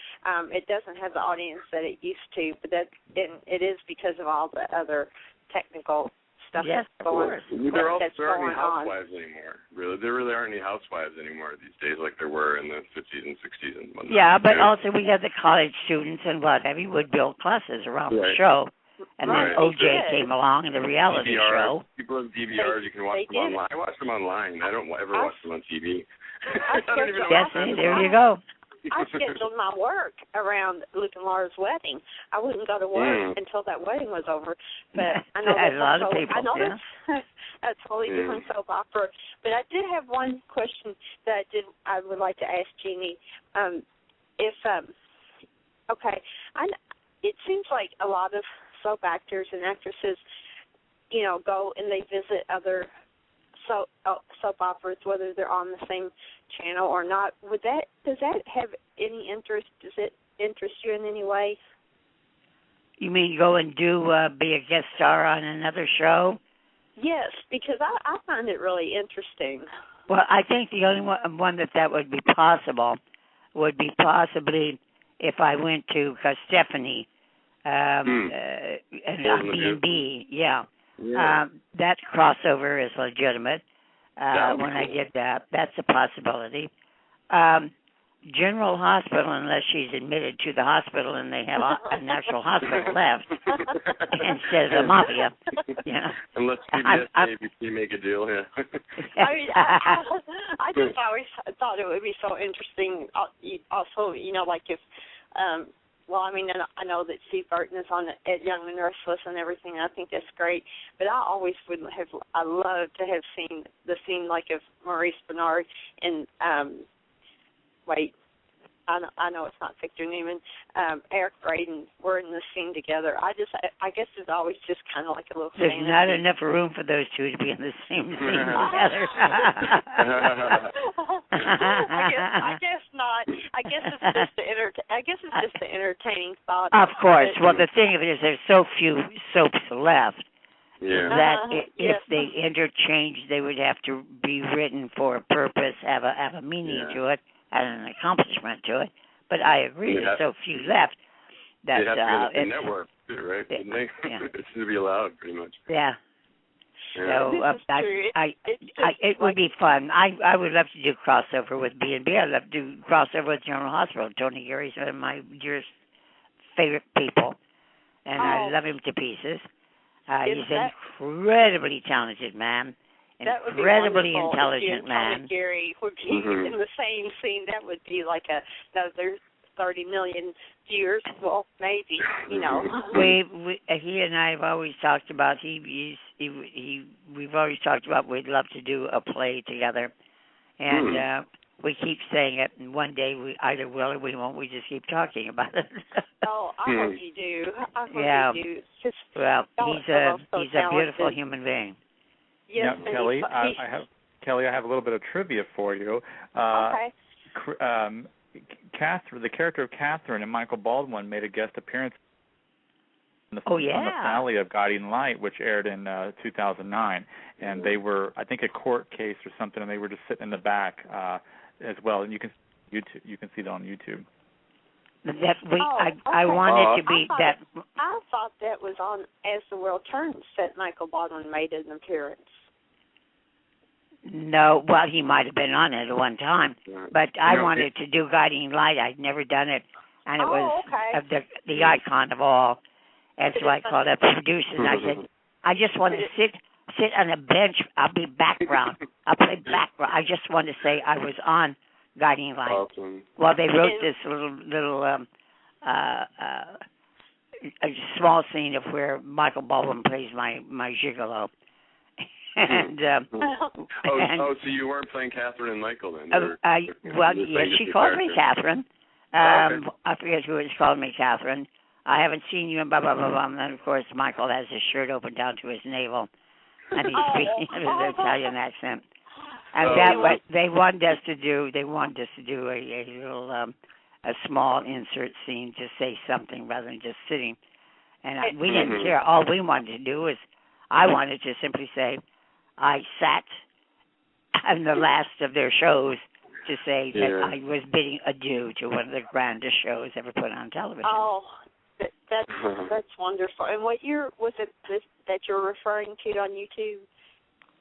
It doesn't have the audience that it used to, but it is because of all the other technical stuff that's going on. There aren't any housewives anymore. There really aren't any housewives anymore these days like there were in the 50s and 60s and whatnot. Yeah, but also we have the college students and what have you would build classes around the show. And then OJ came along and the reality show. People have DVRs. You can watch them online. I watch them online. I don't ever watch them on TV. There you go. I scheduled my work around Luke and Laura's wedding. I wouldn't go to work until that wedding was over. But I know a lot of people. I know that's a totally different soap opera. But I did have one question that I would like to ask Jeannie. It seems like a lot of soap actors and actresses, go and they visit other soap operas, whether they're on the same channel or not. Does that have any interest? Does it interest you in any way? You mean go and be a guest star on another show? Yes, because I find it really interesting. Well, I think the only one that would be possible would be possibly if I went to Stephanie and B&B, that crossover is legitimate. When I get that, that's a possibility. General Hospital, unless she's admitted to the hospital and they have an actual hospital left instead of the mafia. Unless CBS ABC make a deal, I just always thought it would be so interesting. Also, like if I know that Steve Burton is on at Young and Restless and everything, and I think that's great. But I always I love to have seen the scene like of Maurice Bernard and I know it's not Victor Newman, Eric Braeden were in the scene together. I guess it's always just kind of like a little There's fantasy. not enough room for those two to be in the same scene together. I guess not. I guess it's just the entertaining thought. Of course. Well, the thing of it is there's so few soaps left that if they interchange, they would have to be written for a purpose, have a meaning to it, and an accomplishment to it. But I agree, there's so few left. That they'd have to be on the network, too, right? Wouldn't they? It should be allowed, pretty much. Yeah. So it would be fun. I would love to do crossover with B&B. I'd love to do crossover with General Hospital. Tony Gary's one of my dearest favorite people, and I love him to pieces. He's an incredibly talented man. Incredibly intelligent man. Tony Gary would be in the same scene. That would be like another 30 million viewers. Well, maybe, he and I have always talked about. We've always talked about we'd love to do a play together, and we keep saying it. And one day we either will or we won't. We just keep talking about it. I hope you do. I hope you do. He's a beautiful human being. Yes, now, Kelly, I have a little bit of trivia for you. Okay. The character of Catherine and Michael Baldwin made a guest appearance. on the finale of Guiding Light, which aired in 2009, and they were, I think, a court case or something, and they were just sitting in the back as well, and you can see that on YouTube. I wanted to be that. I thought that was on As the World Turns that Michael Baldwin made an appearance. No, well, he might have been on it at one time, but I wanted to do Guiding Light. I'd never done it, and it was the icon of all. And so I called up the producer, and I said, I just want to sit on a bench. I'll be background. I'll play background. I just want to say I was on Guiding Light. Awesome. Well, they wrote this little a small scene of where Michael Baldwin plays my gigolo. And so you weren't playing Catherine and Michael then? She called me Catherine. I forget who was calling me Catherine. I haven't seen you in blah, blah, blah, blah. And then, of course, Michael has his shirt open down to his navel, and he's speaking in an Italian accent. And what they wanted us to do, a little, a small insert scene to say something rather than just sitting. And we didn't care. All we wanted to do was, I wanted to simply say, I sat on the last of their shows to say that I was bidding adieu to one of the grandest shows ever put on television. Oh, that's wonderful. And what year was it that you're referring to on YouTube?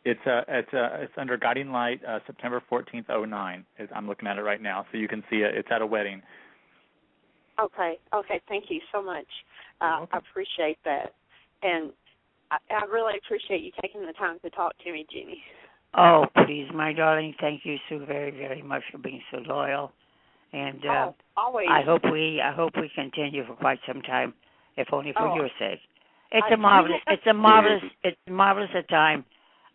It's under Guiding Light, September 14th, 2009. I'm looking at it right now, so you can see it. It's at a wedding. Okay. Thank you so much. I appreciate that, and I really appreciate you taking the time to talk to me, Jeannie. Oh, please, my darling, thank you so very, very much for being so loyal. And always. I hope we continue for quite some time, if only for your sake. It's a marvelous time.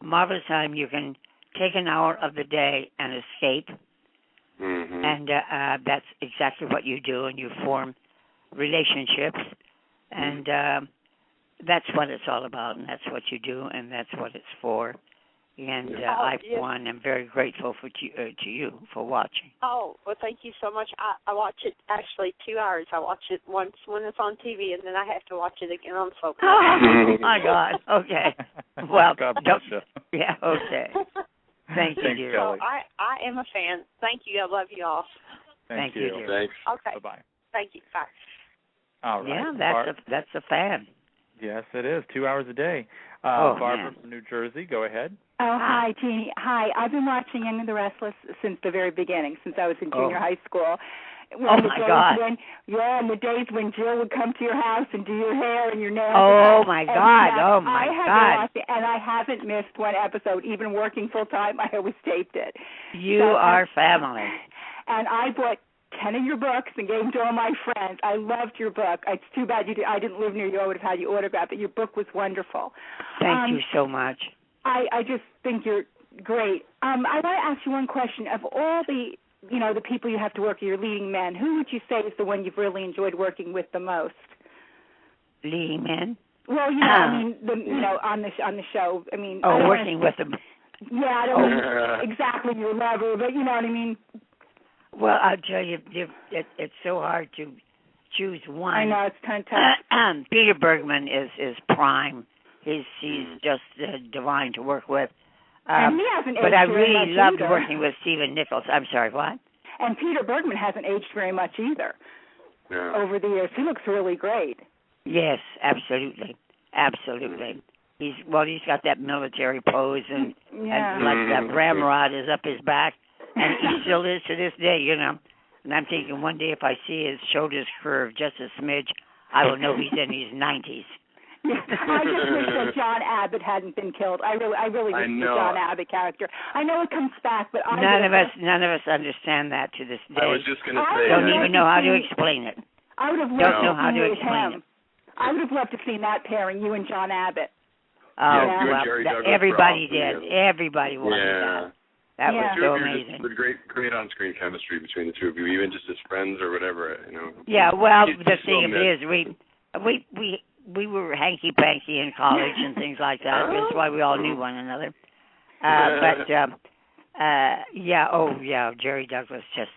Marvelous time. You can take an hour of the day and escape, and that's exactly what you do. And you form relationships, and that's what it's all about, and that's what you do, and that's what it's for. And I, for one, am very grateful to you for watching. Oh, well, thank you so much. I watch it actually 2 hours. I watch it once when it's on TV, and then I have to watch it again on social. Oh, my God. Okay. Well, God bless you. Yeah, okay. Thank you, dear. So I am a fan. Thank you. I love you all. Thank you. Dear. Thanks. Okay. Bye-bye. Thank you. Bye. All right. Yeah, that's a fan. Yes, it is. 2 hours a day. Barbara from New Jersey, go ahead. Oh, hi, Jeannie. Hi. I've been watching Young and the Restless since the very beginning, since I was in junior high school. My God. And the days when Jill would come to your house and do your hair and your nails. Oh, my God. And I haven't missed one episode. Even working full-time, I always taped it. You are family. And I bought 10 of your books and gave them to all my friends. I loved your book. It's too bad I didn't live near you. I would have had you autographed, but your book was wonderful. Thank you so much. I just think you're great. I want to ask you one question. Of all the people you have to work with, your leading men, who would you say is the one you've really enjoyed working with the most? Leading men? Well, on the show. I mean, working with them. Yeah, I don't mean exactly your lover, but you know what I mean. Well, I'll tell you, it's so hard to choose one. I know, it's kind of tough. Peter Bergman is prime. He's just divine to work with. And he hasn't aged but I very really much loved either. working with Stephen Nichols. I'm sorry, what? And Peter Bergman hasn't aged very much either over the years. He looks really great. Yes, absolutely. He's got that military pose and like that ramrod is up his back, and he still is to this day, And I'm thinking one day if I see his shoulders curve just a smidge, I will know he's in his 90s. I just wish that John Abbott hadn't been killed. I really wish the John Abbott character. I know it comes back, but none of us understand that to this day. I was just going to say, don't even know how to explain it. I would have loved to see him. I would have loved to see that pairing, you and John Abbott. Oh, well, everybody did. Everybody wanted that. That was so amazing. Just great on-screen chemistry between the two of you, even just as friends or whatever, Yeah, well, the thing is, we were hanky-panky in college and things like that. That's why we all knew one another. Jerry Douglas just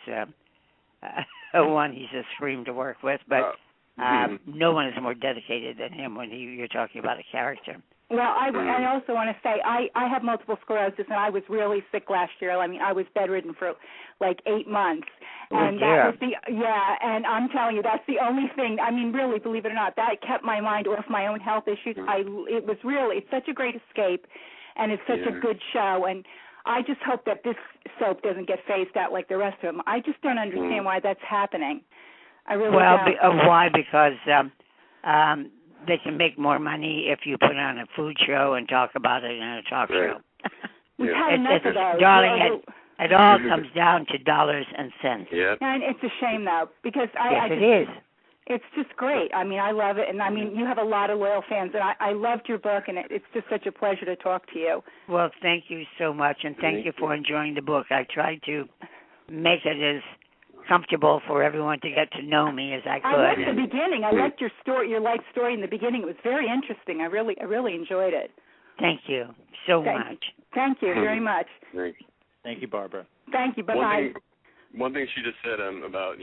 one. He's a scream to work with. But No one is more dedicated than him when you're talking about a character. Well, I also want to say I have multiple sclerosis, and I was really sick last year. I mean, I was bedridden for like 8 months, and that was and I'm telling you, that's the only thing. I mean, really, believe it or not, that kept my mind off my own health issues. It's such a great escape, and it's such a good show, and I just hope that this soap doesn't get phased out like the rest of them. I just don't understand why that's happening. I really don't. Why? Because they can make more money if you put on a food show and talk about it in a talk show. We've had enough of those. Darling, it all comes down to dollars and cents. Yeah. And it's a shame, though, because it is. It's just great. I mean, I love it. And, I mean, you have a lot of loyal fans. And I loved your book, and it's just such a pleasure to talk to you. Well, thank you so much, and thank you for enjoying the book. I tried to make it as comfortable for everyone to get to know me as I could. I liked the beginning. I liked your story, your life story in the beginning. It was very interesting. I really enjoyed it. Thank you so much. Thank you very much. Thank you, Barbara. Thank you. Bye-bye. One thing she just said about,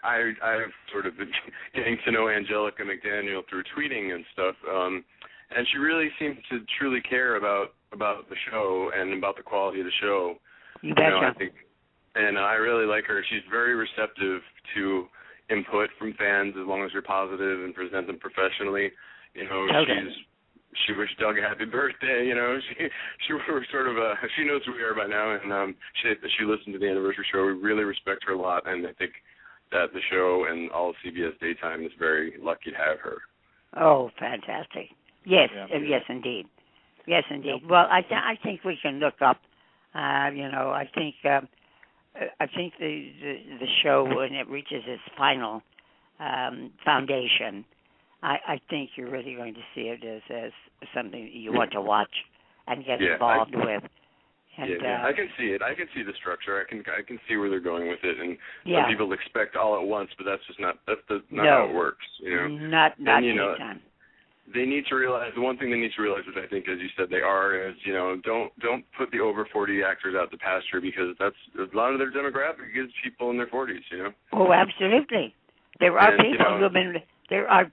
I've sort of been getting to know Angelica McDaniel through tweeting and stuff, and she really seems to truly care about the show and about the quality of the show. You betcha. I think. And I really like her. She's very receptive to input from fans as long as you're positive and present them professionally. She wished Doug a happy birthday. She was sort of she knows who we are by now, and she listened to the anniversary show. We really respect her a lot, and I think that the show and all of CBS Daytime is very lucky to have her. Oh, fantastic! Yes, yes, indeed. Yes, indeed. Yep. Well, I think we can look up. I think the show, when it reaches its final foundation, I think you're really going to see it as something that you want to watch and get involved with. And, I can see it. I can see the structure. I can see where they're going with it, and some people expect all at once, but that's just not how it works. Not this time. They need to realize, the one thing they need to realize, which I think, as you said, they are, is, don't put the over 40 actors out to pasture, because that's a lot of their demographic is people in their 40s, Oh, absolutely. There are people who have been, there are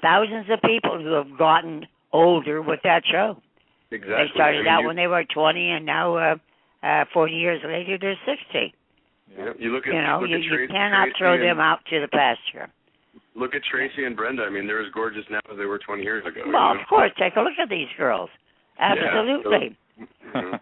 thousands of people who have gotten older with that show. Exactly. They started out when they were 20, and now 40 years later, they're 60. Yeah. You cannot throw them out to the pasture. Look at Tracy and Brenda. I mean, they're as gorgeous now as they were 20 years ago. Well, of course. Take a look at these girls. Absolutely. Yeah.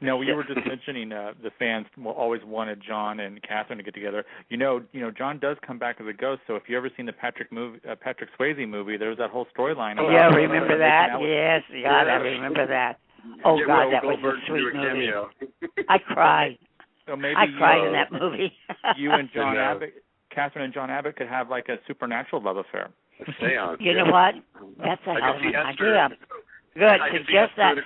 No, you were just mentioning the fans always wanted John and Catherine to get together. John does come back as a ghost. So if you ever seen the Patrick Swayze movie, there was that whole storyline. Yeah, remember that? Yes, God, I remember that. Oh God, that was a sweet movie. I cried. So maybe I cried in that movie. You and John Abbott. Catherine and John Abbott could have like a supernatural love affair. You know what? That's a hell of an idea. Good. Suggest that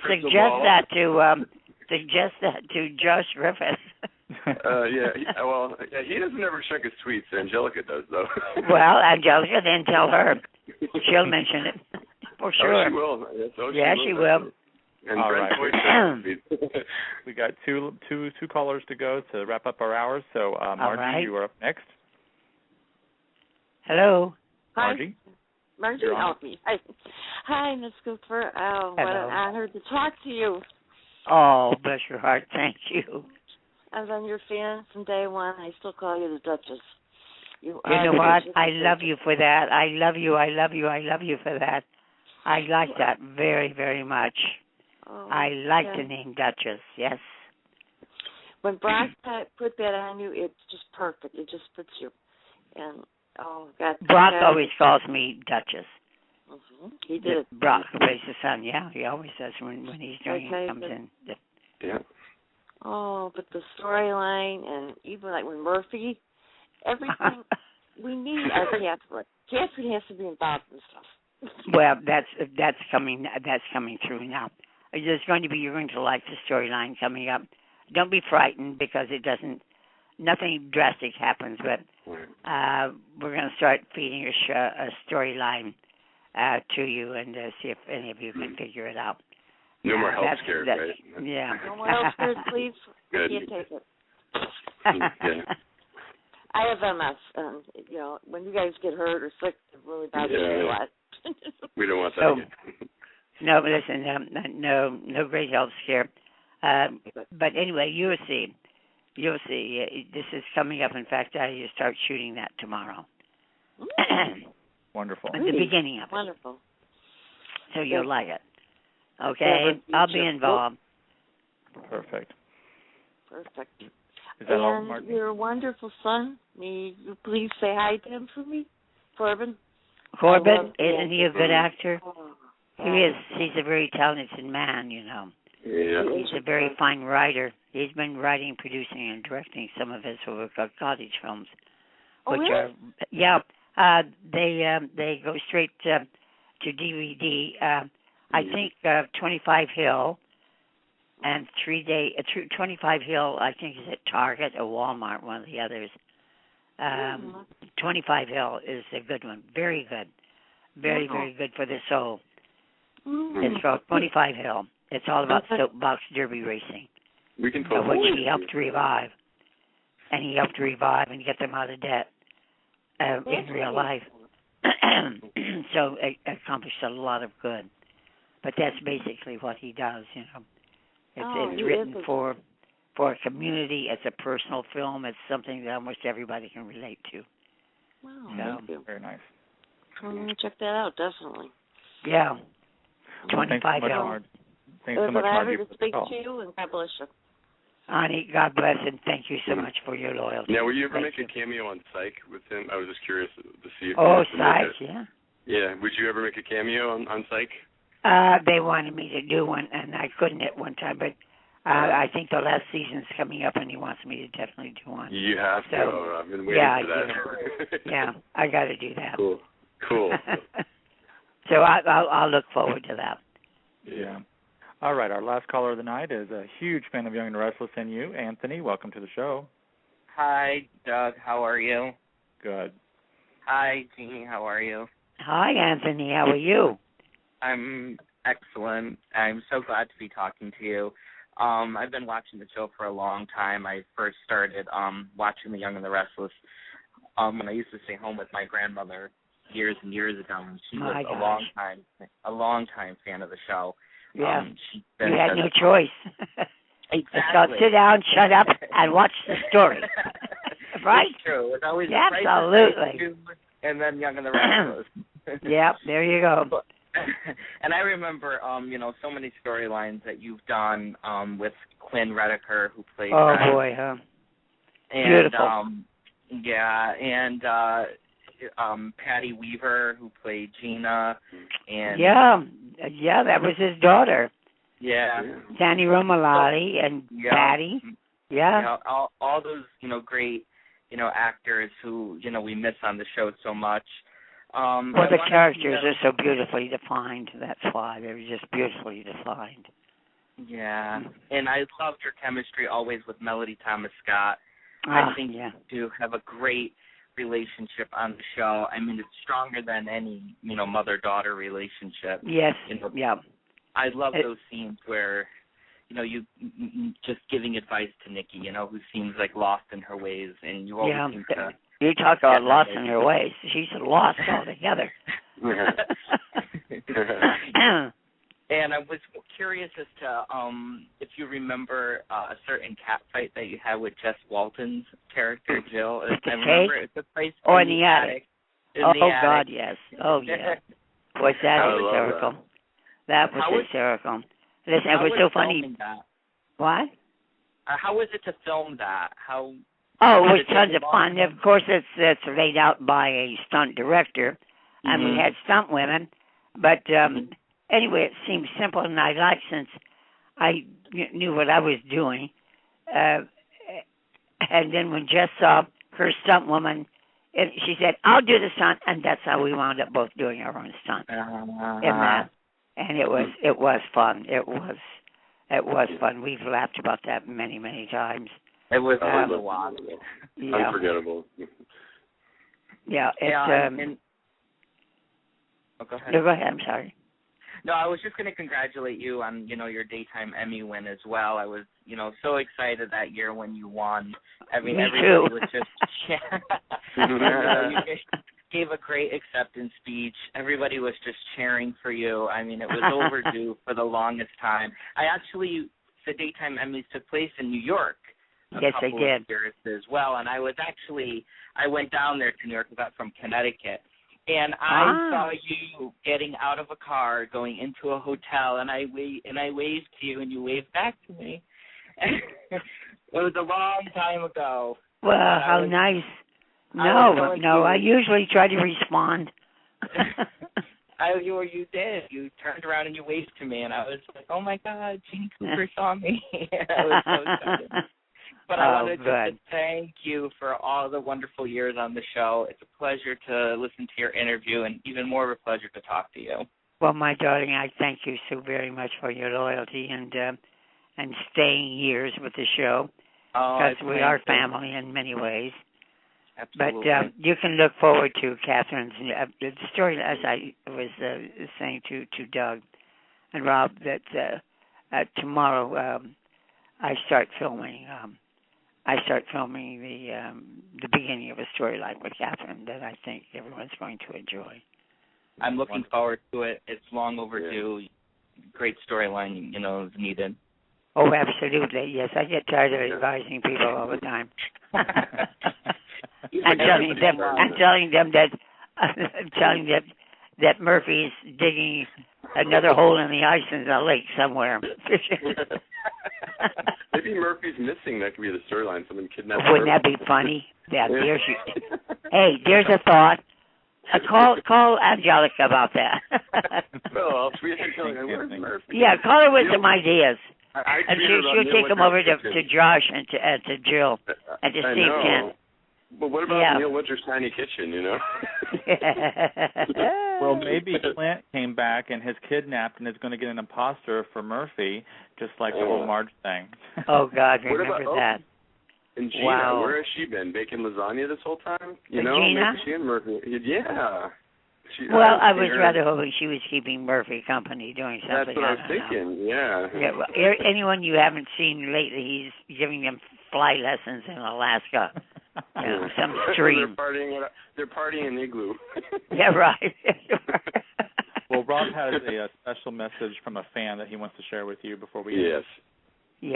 to Josh Griffith. He doesn't ever check his tweets. Angelica does, though. Well, Angelica, then tell her. She'll mention it for sure. Oh, she will. She will. And all right. We got two callers to go to wrap up our hours. So, Margie, you are up next. Hello. Margie. Margie, help me. Hi, Miss Cooper. Oh, what an honor to talk to you. Oh, bless your heart. Thank you. I've been your fan from day one. I still call you the Duchess. You know what? I love you for that. I love you for that. I like that very, very much. Oh, I like the name Duchess, yes. When Brock put that on you, it's just perfect. It just puts you in. Oh, God. Brock always calls me Duchess. Mm-hmm. He did. Brock, his son, he always says when he's doing it, comes in. Yeah. Oh, but the storyline, and even like when Murphy, everything, we need our Catherine. Catherine has to be involved in stuff. Well, that's coming through now. You're going to like the storyline coming up. Don't be frightened because nothing drastic happens, but we're going to start feeding a storyline to you and see if any of you can figure it out. No more health scares, right? Yeah. No more health scares, please. I can't take it. I have MS, and when you guys get hurt or sick, it really bothers me a lot. We don't want that again. No, but listen, no great health scare. But anyway, you'll see. This is coming up. In fact, I start shooting that tomorrow. Wonderful. At the beginning of it. Wonderful. So you'll like it. Okay? I'll be involved. Perfect. Is that all, Martin? Your wonderful son, may you please say hi to him for me? Corbin, isn't he a good actor? He is. He's a very talented man, Yeah. He's a very fine writer. He's been writing, producing, and directing some of his cottage films, which really? are they go straight to DVD. I think 25 Hill and 25 Hill. I think is at Target or Walmart, one of the others. 25 Hill is a good one. Very good. Very good for the soul. It's called 25 Hill. It's all about soapbox derby racing. We can which he helped revive. And he helped revive and get them out of debt in real life. So it accomplished a lot of good. But that's basically what he does, It's written for a community. It's a personal film. It's something that almost everybody can relate to. Wow. So, very nice. I'm going to check that out, definitely. Yeah. 25 Hard. Thanks so much, Margie. For to speak to you, and God bless you. Ani, God bless, and thank you so much for your loyalty. Now, will you ever make a cameo on Psych with him? I was just curious to see if Psych, yeah. Yeah, would you ever make a cameo on Psych? They wanted me to do one, and I couldn't at one time, but I think the last season's coming up, and he wants me to definitely do one. You have to. I've been waiting for that. Yeah, I got to do that. Cool. So I'll look forward to that. Yeah. All right, our last caller of the night is a huge fan of Young and the Restless and you, Anthony. Welcome to the show. Hi, Doug. How are you? Good. Hi, Jeannie. How are you? Hi, Anthony. How are you? I'm excellent. I'm so glad to be talking to you. I've been watching the show for a long time. I first started watching The Young and the Restless when I used to stay home with my grandmother years and years ago. And she was a long time fan of the show. Yeah, you had no choice. Exactly. So sit down, shut up, and watch the story. Right? It's true. It was always absolutely. And then Young and the Restless. Yep, there you go. And I remember, so many storylines that you've done with Quinn Redeker, who played. Oh boy, huh? And, beautiful. And Patty Weaver, who played Gina, and that was his daughter. Yeah. Danny Romalotti and Patty. Yeah. All those, great, actors who, we miss on the show so much. Well, the characters are so beautifully defined. That's why they're just beautifully defined. Yeah, and I loved your chemistry always with Melody Thomas Scott. I think you do have a great relationship on the show. I mean, it's stronger than any, mother-daughter relationship. Yes, I love those scenes where, you just giving advice to Nikki, who seems like lost in her ways, and you always seem to... You talk about lost in her ways. She's lost altogether. And I was curious as to if you remember a certain cat fight that you had with Jess Walton's character, Jill. I remember it took place in the attic. God, yes. Oh, yeah. Was that hysterical? That was hysterical. Listen, it was so funny. That? What? How was it to film that? It was tons of fun. Of course, it's laid out by a stunt director, and we had stunt women. But anyway, it seemed simple, and I liked since I knew what I was doing. And then when Jess saw her stunt woman, she said, "I'll do the stunt," and that's how we wound up both doing our own stunt in that. And it was fun. It was fun. We've laughed about that many, many times. It was wild. Unforgettable. Yeah, go ahead. No, go ahead. I'm sorry. No, I was just going to congratulate you on, your daytime Emmy win as well. I was, so excited that year when you won. Me everybody too. was just you gave a great acceptance speech. Everybody was just cheering for you. I mean, it was overdue for the longest time. The daytime Emmys took place in New York. Yes, they did. Of years as well, and I went down there to New York. I got from Connecticut. And I saw you getting out of a car, going into a hotel, and I waved to you, and you waved back to me. It was a long time ago. Well, how nice. No, I usually try to respond. You did. You turned around and you waved to me, and I was like, oh, my God, Jeanne Cooper saw me. I was so excited. But I wanted to thank you for all the wonderful years on the show. It's a pleasure to listen to your interview, and even more of a pleasure to talk to you. Well, my darling, I thank you so very much for your loyalty and staying years with the show, because we are family in many ways. Absolutely. But you can look forward to Catherine's the story, as I was saying to Doug and Rob, that tomorrow I start filming. I start filming the beginning of a storyline with Catherine that I think everyone's going to enjoy. I'm looking forward to it. It's long overdue. Great storyline, is needed. Oh, absolutely. Yes, I get tired of advising people all the time. I'm telling them that Murphy's digging another hole in the ice in the lake somewhere. Maybe Murphy's missing. That could be the storyline. Someone kidnapped. Wouldn't that be funny? Yeah, hey, there's a thought. Call Angelica about that. Well, I'll tweet Angelica. Where's Murphy? Yeah, call her with some ideas. And she'll take them over to Josh and to Jill and to Steve Kent. But what about Neil Winter's tiny kitchen, Well, maybe Clint came back and has kidnapped and is going to get an imposter for Murphy, just like the whole Marge thing. Oh, God, remember that. And Gina, where has she been? Baking lasagna this whole time? Gina? Maybe she and Murphy. Yeah. I was rather hoping she was keeping Murphy company doing something. That's what I was thinking, yeah. Well, anyone you haven't seen lately, he's giving them fly lessons in Alaska. Some stream. They're partying in Igloo. Yeah, right. Well, Rob has a special message from a fan that he wants to share with you before we Yes.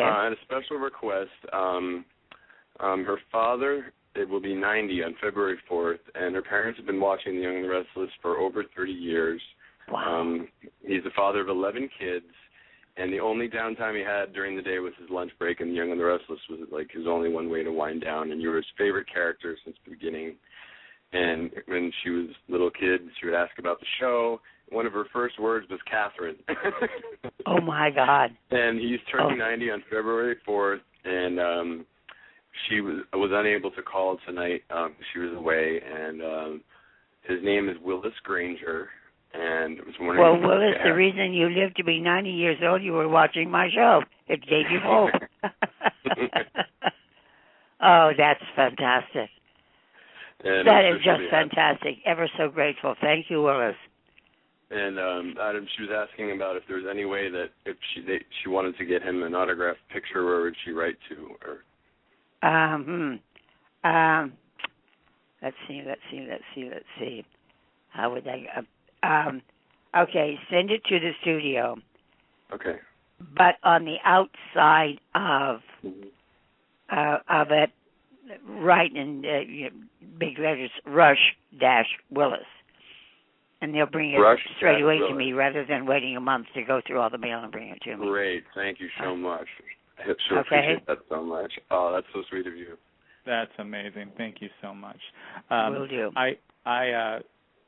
I had a special request. Her father, it will be 90 on February 4th, and her parents have been watching The Young and the Restless for over 30 years. Wow. He's the father of 11 kids, and the only downtime he had during the day was his lunch break, and The Young and the Restless was like his only one way to wind down, and you were his favorite character since the beginning. And when she was a little kid, she would ask about the show. One of her first words was Catherine. Oh, my God. And he's turning 90 on February 4th, and she was unable to call tonight. She was away, and his name is Willis Granger. And I was wondering. Well, Willis, the reason you lived to be 90 years old, you were watching my show. It gave you hope. Oh, that's fantastic. And that is just fantastic. Ever so grateful. Thank you, Willis. And Adam, she was asking about if there was any way that if she wanted to get him an autographed picture, where would she write to? Or Let's see. How would I? Okay, send it to the studio. Okay. But on the outside of it, write in big letters, Rush-Willis. And they'll bring it straight away to me rather than waiting a month to go through all the mail and bring it to me. Great. Thank you so much. I sure appreciate that so much. Oh, that's so sweet of you. That's amazing. Thank you so much. Will do.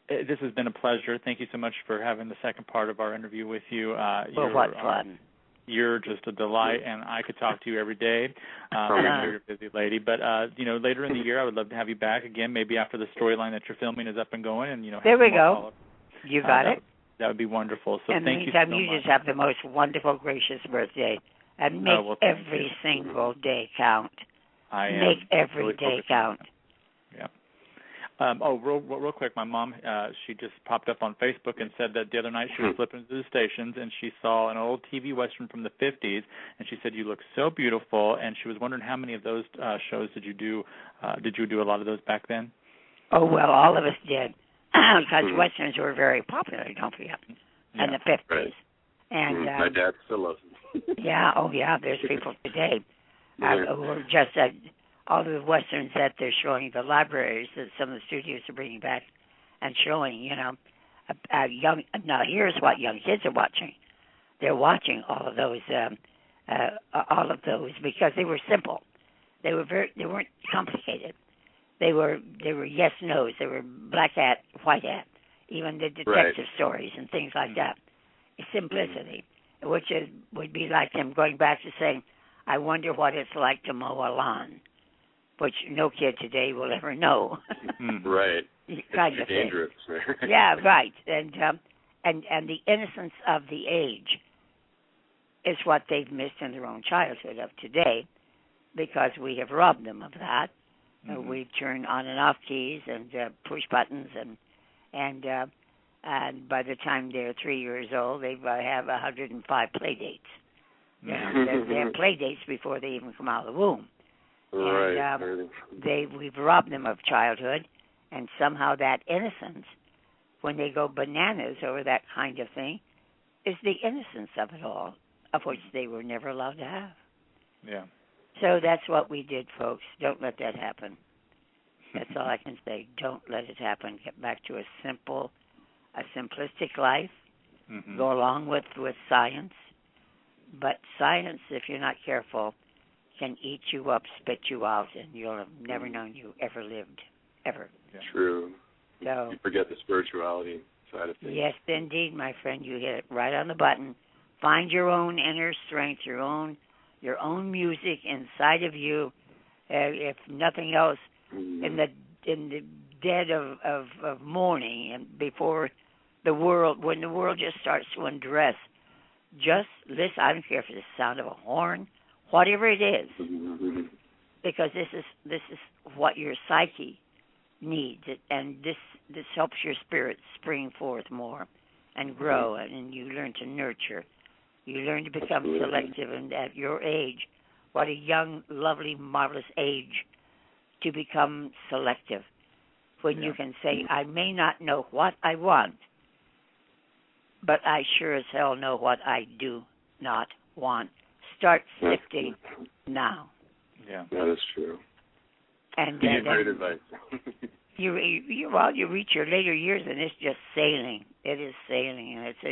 This has been a pleasure. Thank you so much for having the second part of our interview with you. What fun. You're just a delight, and I could talk to you every day. You're a busy lady. But, later in the year, I would love to have you back again, maybe after the storyline that you're filming is up and going. And there we go. You got it. That would be wonderful. So and thank you so much. You just have the most wonderful, gracious birthday. And make every single day count. Make every day count. Yeah. Real quick, my mom, she just popped up on Facebook and said that the other night she was flipping through the stations and she saw an old TV Western from the 50s, and she said, you look so beautiful, and she was wondering how many of those shows did you do? Did you do a lot of those back then? Oh, well, all of us did, because Westerns were very popular, don't forget, in the 50s. Right. And my dad still loves them. There's people today who are just all the Westerns that they're showing, the libraries that some of the studios are bringing back and showing, now here's what young kids are watching. They're watching all of those because they were simple. They weren't complicated. They were yes, no's. They were black hat, white hat, even the detective stories and things like that. Simplicity, which would be like them going back to saying, I wonder what it's like to mow a lawn, which no kid today will ever know. Right. Kind it's dangerous. Yeah, right. And the innocence of the age is what they've missed in their own childhood of today, because we have robbed them of that. We've turned on and off keys and push buttons, and by the time they're 3 years old, they have 105 play dates. They have play dates before they even come out of the womb. Right. And we've robbed them of childhood, and somehow that innocence, when they go bananas over that kind of thing, is the innocence of it all, of which they were never allowed to have. Yeah. So that's what we did, folks. Don't let that happen. That's all I can say. Don't let it happen. Get back to a simplistic life. Go along with science. But science, if you're not careful, can eat you up, spit you out, and you'll have never known you ever lived, ever. Yeah. True. So you forget the spirituality side of things. Yes, indeed, my friend. You hit it right on the button. Find your own inner strength, your own music inside of you. If nothing else, in the dead of morning and before when the world just starts to undress, just listen. I don't care if it's the sound of a horn, whatever it is, because this is what your psyche needs, and this helps your spirit spring forth more and grow, and you learn to nurture. You learn to become selective, and at your age, what a young, lovely, marvelous age to become selective. When you can say, I may not know what I want, but I sure as hell know what I do not want. Start sifting now. Yeah, that is true. And great advice. you reach your later years, and it's just sailing. It is sailing, and it's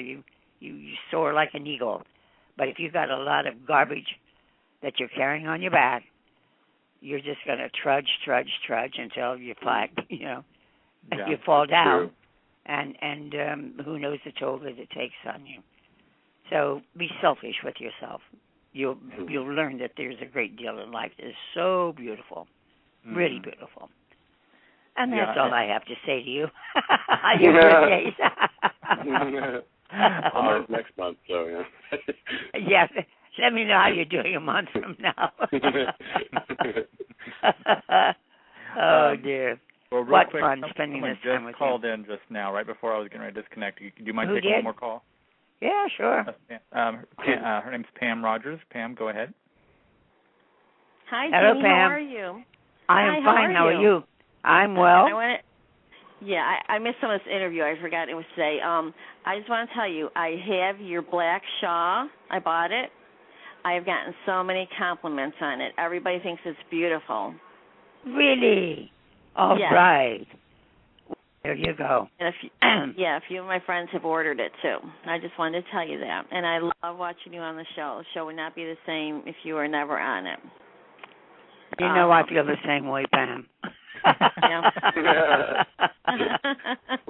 you soar like an eagle. But if you've got a lot of garbage that you're carrying on your back, you're just going to trudge until you fly, and you fall down. And who knows the toll that it takes on you. So be selfish with yourself. You'll learn that there's a great deal in life that is so beautiful, really beautiful. And that's all I have to say to you. Your birthdays. Next month, so Yes, let me know how you're doing a month from now. Oh dear. Well, real what quick, fun spending this time with you. Called in just now, right before I was getting ready to disconnect. Do you mind taking one more call? Yeah, sure. Her name's Pam Rogers. Pam, go ahead. Hi, Hello, Jeanne. Pam. How are you? I am fine. How are you? I'm well. I missed some of this interview. I forgot it was today. I just want to tell you, I have your black shawl. I bought it. I have gotten so many compliments on it. Everybody thinks it's beautiful. Really? All right. There you go. And a few of my friends have ordered it too. I just wanted to tell you that. And I love watching you on the show. The show would not be the same if you were never on it. You know I feel the same way, Pam.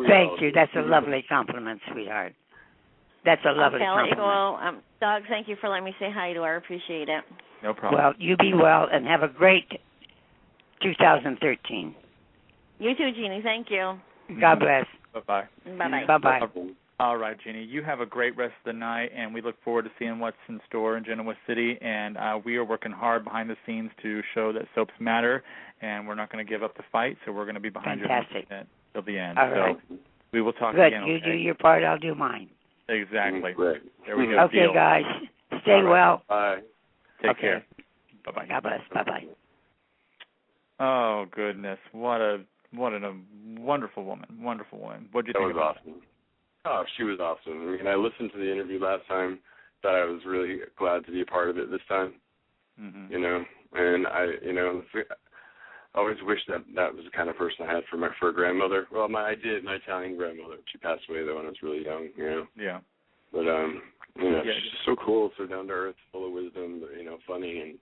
Thank you. That's a lovely compliment, sweetheart. That's a lovely compliment. Well, Doug, thank you for letting me say hi to her. I appreciate it. No problem. Well, you be well and have a great 2013. You too, Jeannie. Thank you. God bless. Bye-bye. Bye-bye. Bye-bye. All right, Jeannie. You have a great rest of the night, and we look forward to seeing what's in store in Genoa City. And we are working hard behind the scenes to show that soaps matter, and we're not going to give up the fight. So we're going to be behind you till the end. All right. So we will talk Good. again. You okay? do your part. I'll do mine. Exactly. Right. There we go. Okay, Deal. guys. Stay well. Bye. Take care. Bye-bye. God bless. Bye-bye. Oh, goodness. What a wonderful woman. Wonderful woman. What did you think about awesome. Oh, she was awesome. I mean, I listened to the interview last time. Thought I was really glad to be a part of it this time. Mm-hmm. You know, and I always wish that was the kind of person I had for a grandmother. Well, my Italian grandmother. She passed away though when I was really young. You know. Yeah. But she's just so cool, so down to earth, full of wisdom. But, funny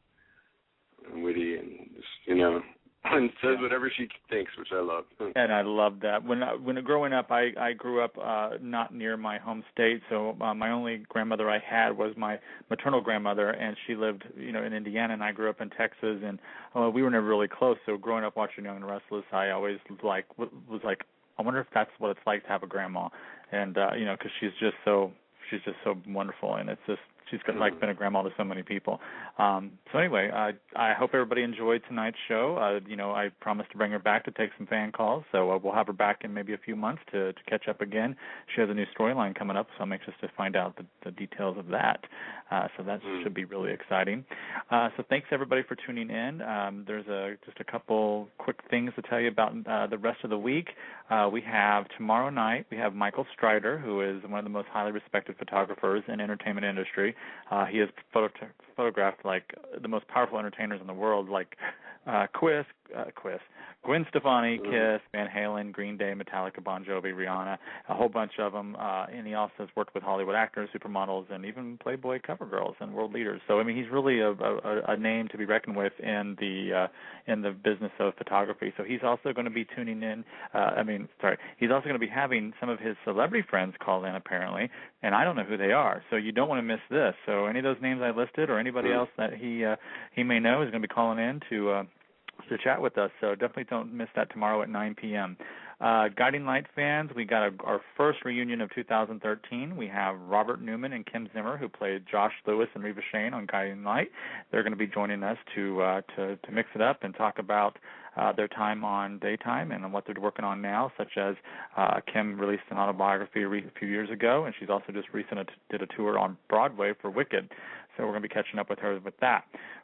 and witty, and just and says whatever she thinks, which I love. And I love that. When growing up, I grew up not near my home state, so my only grandmother I had was my maternal grandmother, and she lived, in Indiana, and I grew up in Texas, and we were never really close. So growing up watching Young and the Restless, I always was like, I wonder if that's what it's like to have a grandma, and because she's just so wonderful, and it's just. She's been a grandma to so many people. So anyway, I hope everybody enjoyed tonight's show. I promised to bring her back to take some fan calls, so we'll have her back in maybe a few months to catch up again. She has a new storyline coming up, so I'm anxious to find out the details of that. So that should be really exciting. So thanks everybody for tuning in. There's just a couple quick things to tell you about the rest of the week. We have tomorrow night. We have Michael Strider, who is one of the most highly respected photographers in the entertainment industry. He has photographed like the most powerful entertainers in the world, like Gwen Stefani, Kiss, Van Halen, Green Day, Metallica, Bon Jovi, Rihanna, a whole bunch of them. And he also has worked with Hollywood actors, supermodels, and even Playboy cover girls and world leaders. So I mean, he's really a name to be reckoned with in the business of photography. So he's also going to be tuning in. He's also going to be having some of his celebrity friends call in apparently, and I don't know who they are. So you don't want to miss this. So any of those names I listed or anybody else that he may know is going to be calling in to chat with us. So definitely don't miss that tomorrow at 9 p.m. Guiding Light fans, we got our first reunion of 2013. We have Robert Newman and Kim Zimmer, who played Josh Lewis and Reva Shane on Guiding Light. They're going to be joining us to mix it up and talk about their time on Daytime and what they're working on now, such as Kim released an autobiography a few years ago, and she's also just recently did a tour on Broadway for Wicked. So we're going to be catching up with her with that.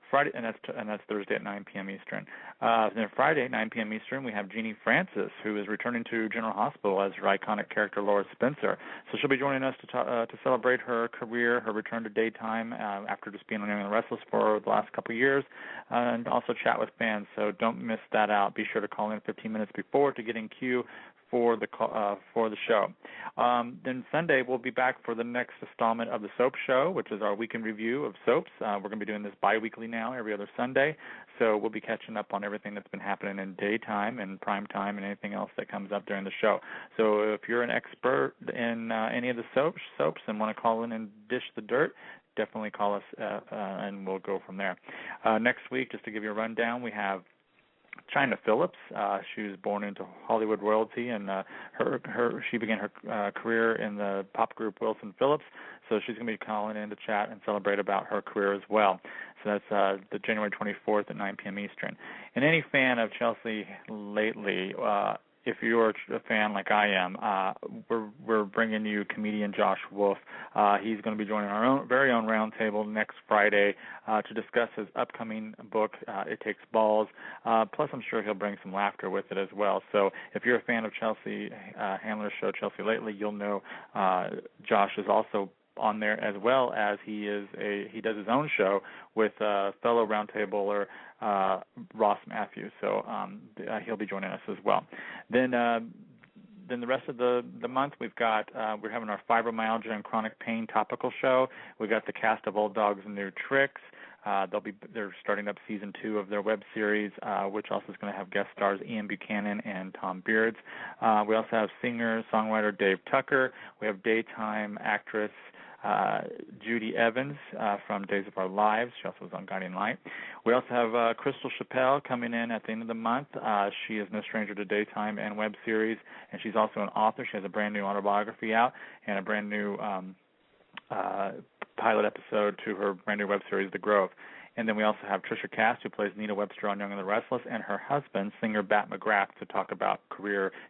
Friday, and that's Thursday at 9 p.m. Eastern. Then Friday at 9 p.m. Eastern, we have Jeannie Francis, who is returning to General Hospital as her iconic character Laura Spencer. So she'll be joining us to celebrate her career, her return to daytime after just being on Young and the Restless for the last couple of years, and also chat with fans. So don't miss that out. Be sure to call in 15 minutes before to get in queue for the show. Then Sunday we'll be back for the next installment of the Soap Show, which is our weekend review of soaps. We're going to be doing this bi-weekly now, every other Sunday. So we'll be catching up on everything that's been happening in daytime and prime time and anything else that comes up during the show. So if you're an expert in any of the soaps and want to call in and dish the dirt, definitely call us and we'll go from there. Next week, just to give you a rundown, we have Chynna Phillips. She was born into Hollywood royalty, and she began her career in the pop group Wilson Phillips. So she's going to be calling in to chat and celebrate about her career as well. So that's the January 24th at 9 p.m. Eastern. And any fan of Chelsea lately, if you're a fan like I am, we're bringing you comedian Josh Wolf. He's going to be joining our very own roundtable next Friday to discuss his upcoming book, It Takes Balls. Plus, I'm sure he'll bring some laughter with it as well. So if you're a fan of Chelsea Handler's show, Chelsea Lately, you'll know Josh is also on there, as well as he does his own show with fellow roundtabler Ross Matthews. So he'll be joining us as well. Then the rest of the month we're having our fibromyalgia and chronic pain topical show. We got the cast of Old Dogs and New Tricks. They're starting up season 2 of their web series, which also is going to have guest stars Ian Buchanan and Tom Beards. We also have singer songwriter Dave Tucker. We have daytime actress Judy Evans from Days of Our Lives. She also was on Guiding Light. We also have Crystal Chappelle coming in at the end of the month. She is no stranger to daytime and web series, and she's also an author. She has a brand new autobiography out and a brand new pilot episode to her brand new web series, The Grove. And then we also have Trisha Cass, who plays Nita Webster on Young and the Restless, and her husband, singer Bat McGrath, to talk about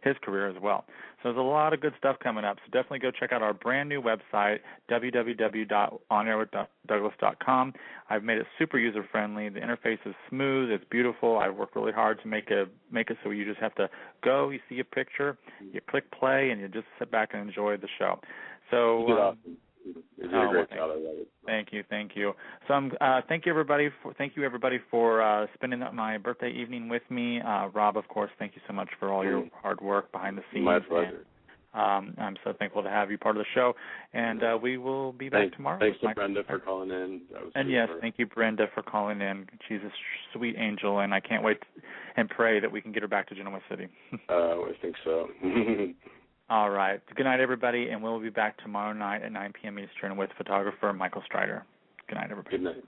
his career as well. So there's a lot of good stuff coming up. So definitely go check out our brand new website, www.onairwithdouglas.com. I've made it super user friendly. The interface is smooth. It's beautiful. I've worked really hard to make it so you just have to go. You see a picture, you click play, and you just sit back and enjoy the show. So. You did a great job. I love it. Thank you. So thank you everybody for spending my birthday evening with me. Rob, of course, thank you so much for all your hard work behind the scenes. My pleasure. And, I'm so thankful to have you part of the show, and we will be back tomorrow. Thanks to Brenda for calling in. And yes, thank you, Brenda, for calling in. She's a sweet angel, and I can't wait and pray that we can get her back to Genoa City. I think so. All right. Good night, everybody, and we'll be back tomorrow night at 9 p.m. Eastern with photographer Michael Strider. Good night, everybody. Good night.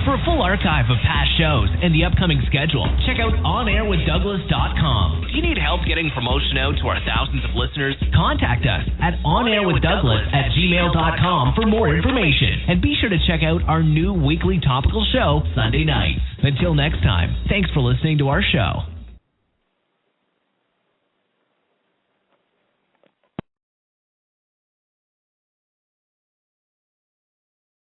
For a full archive of past shows and the upcoming schedule, check out onairwithdouglas.com. If you need help getting promotion out to our thousands of listeners, contact us at onairwithdouglas@gmail.com for more information. And be sure to check out our new weekly topical show, Sunday nights. Until next time, thanks for listening to our show.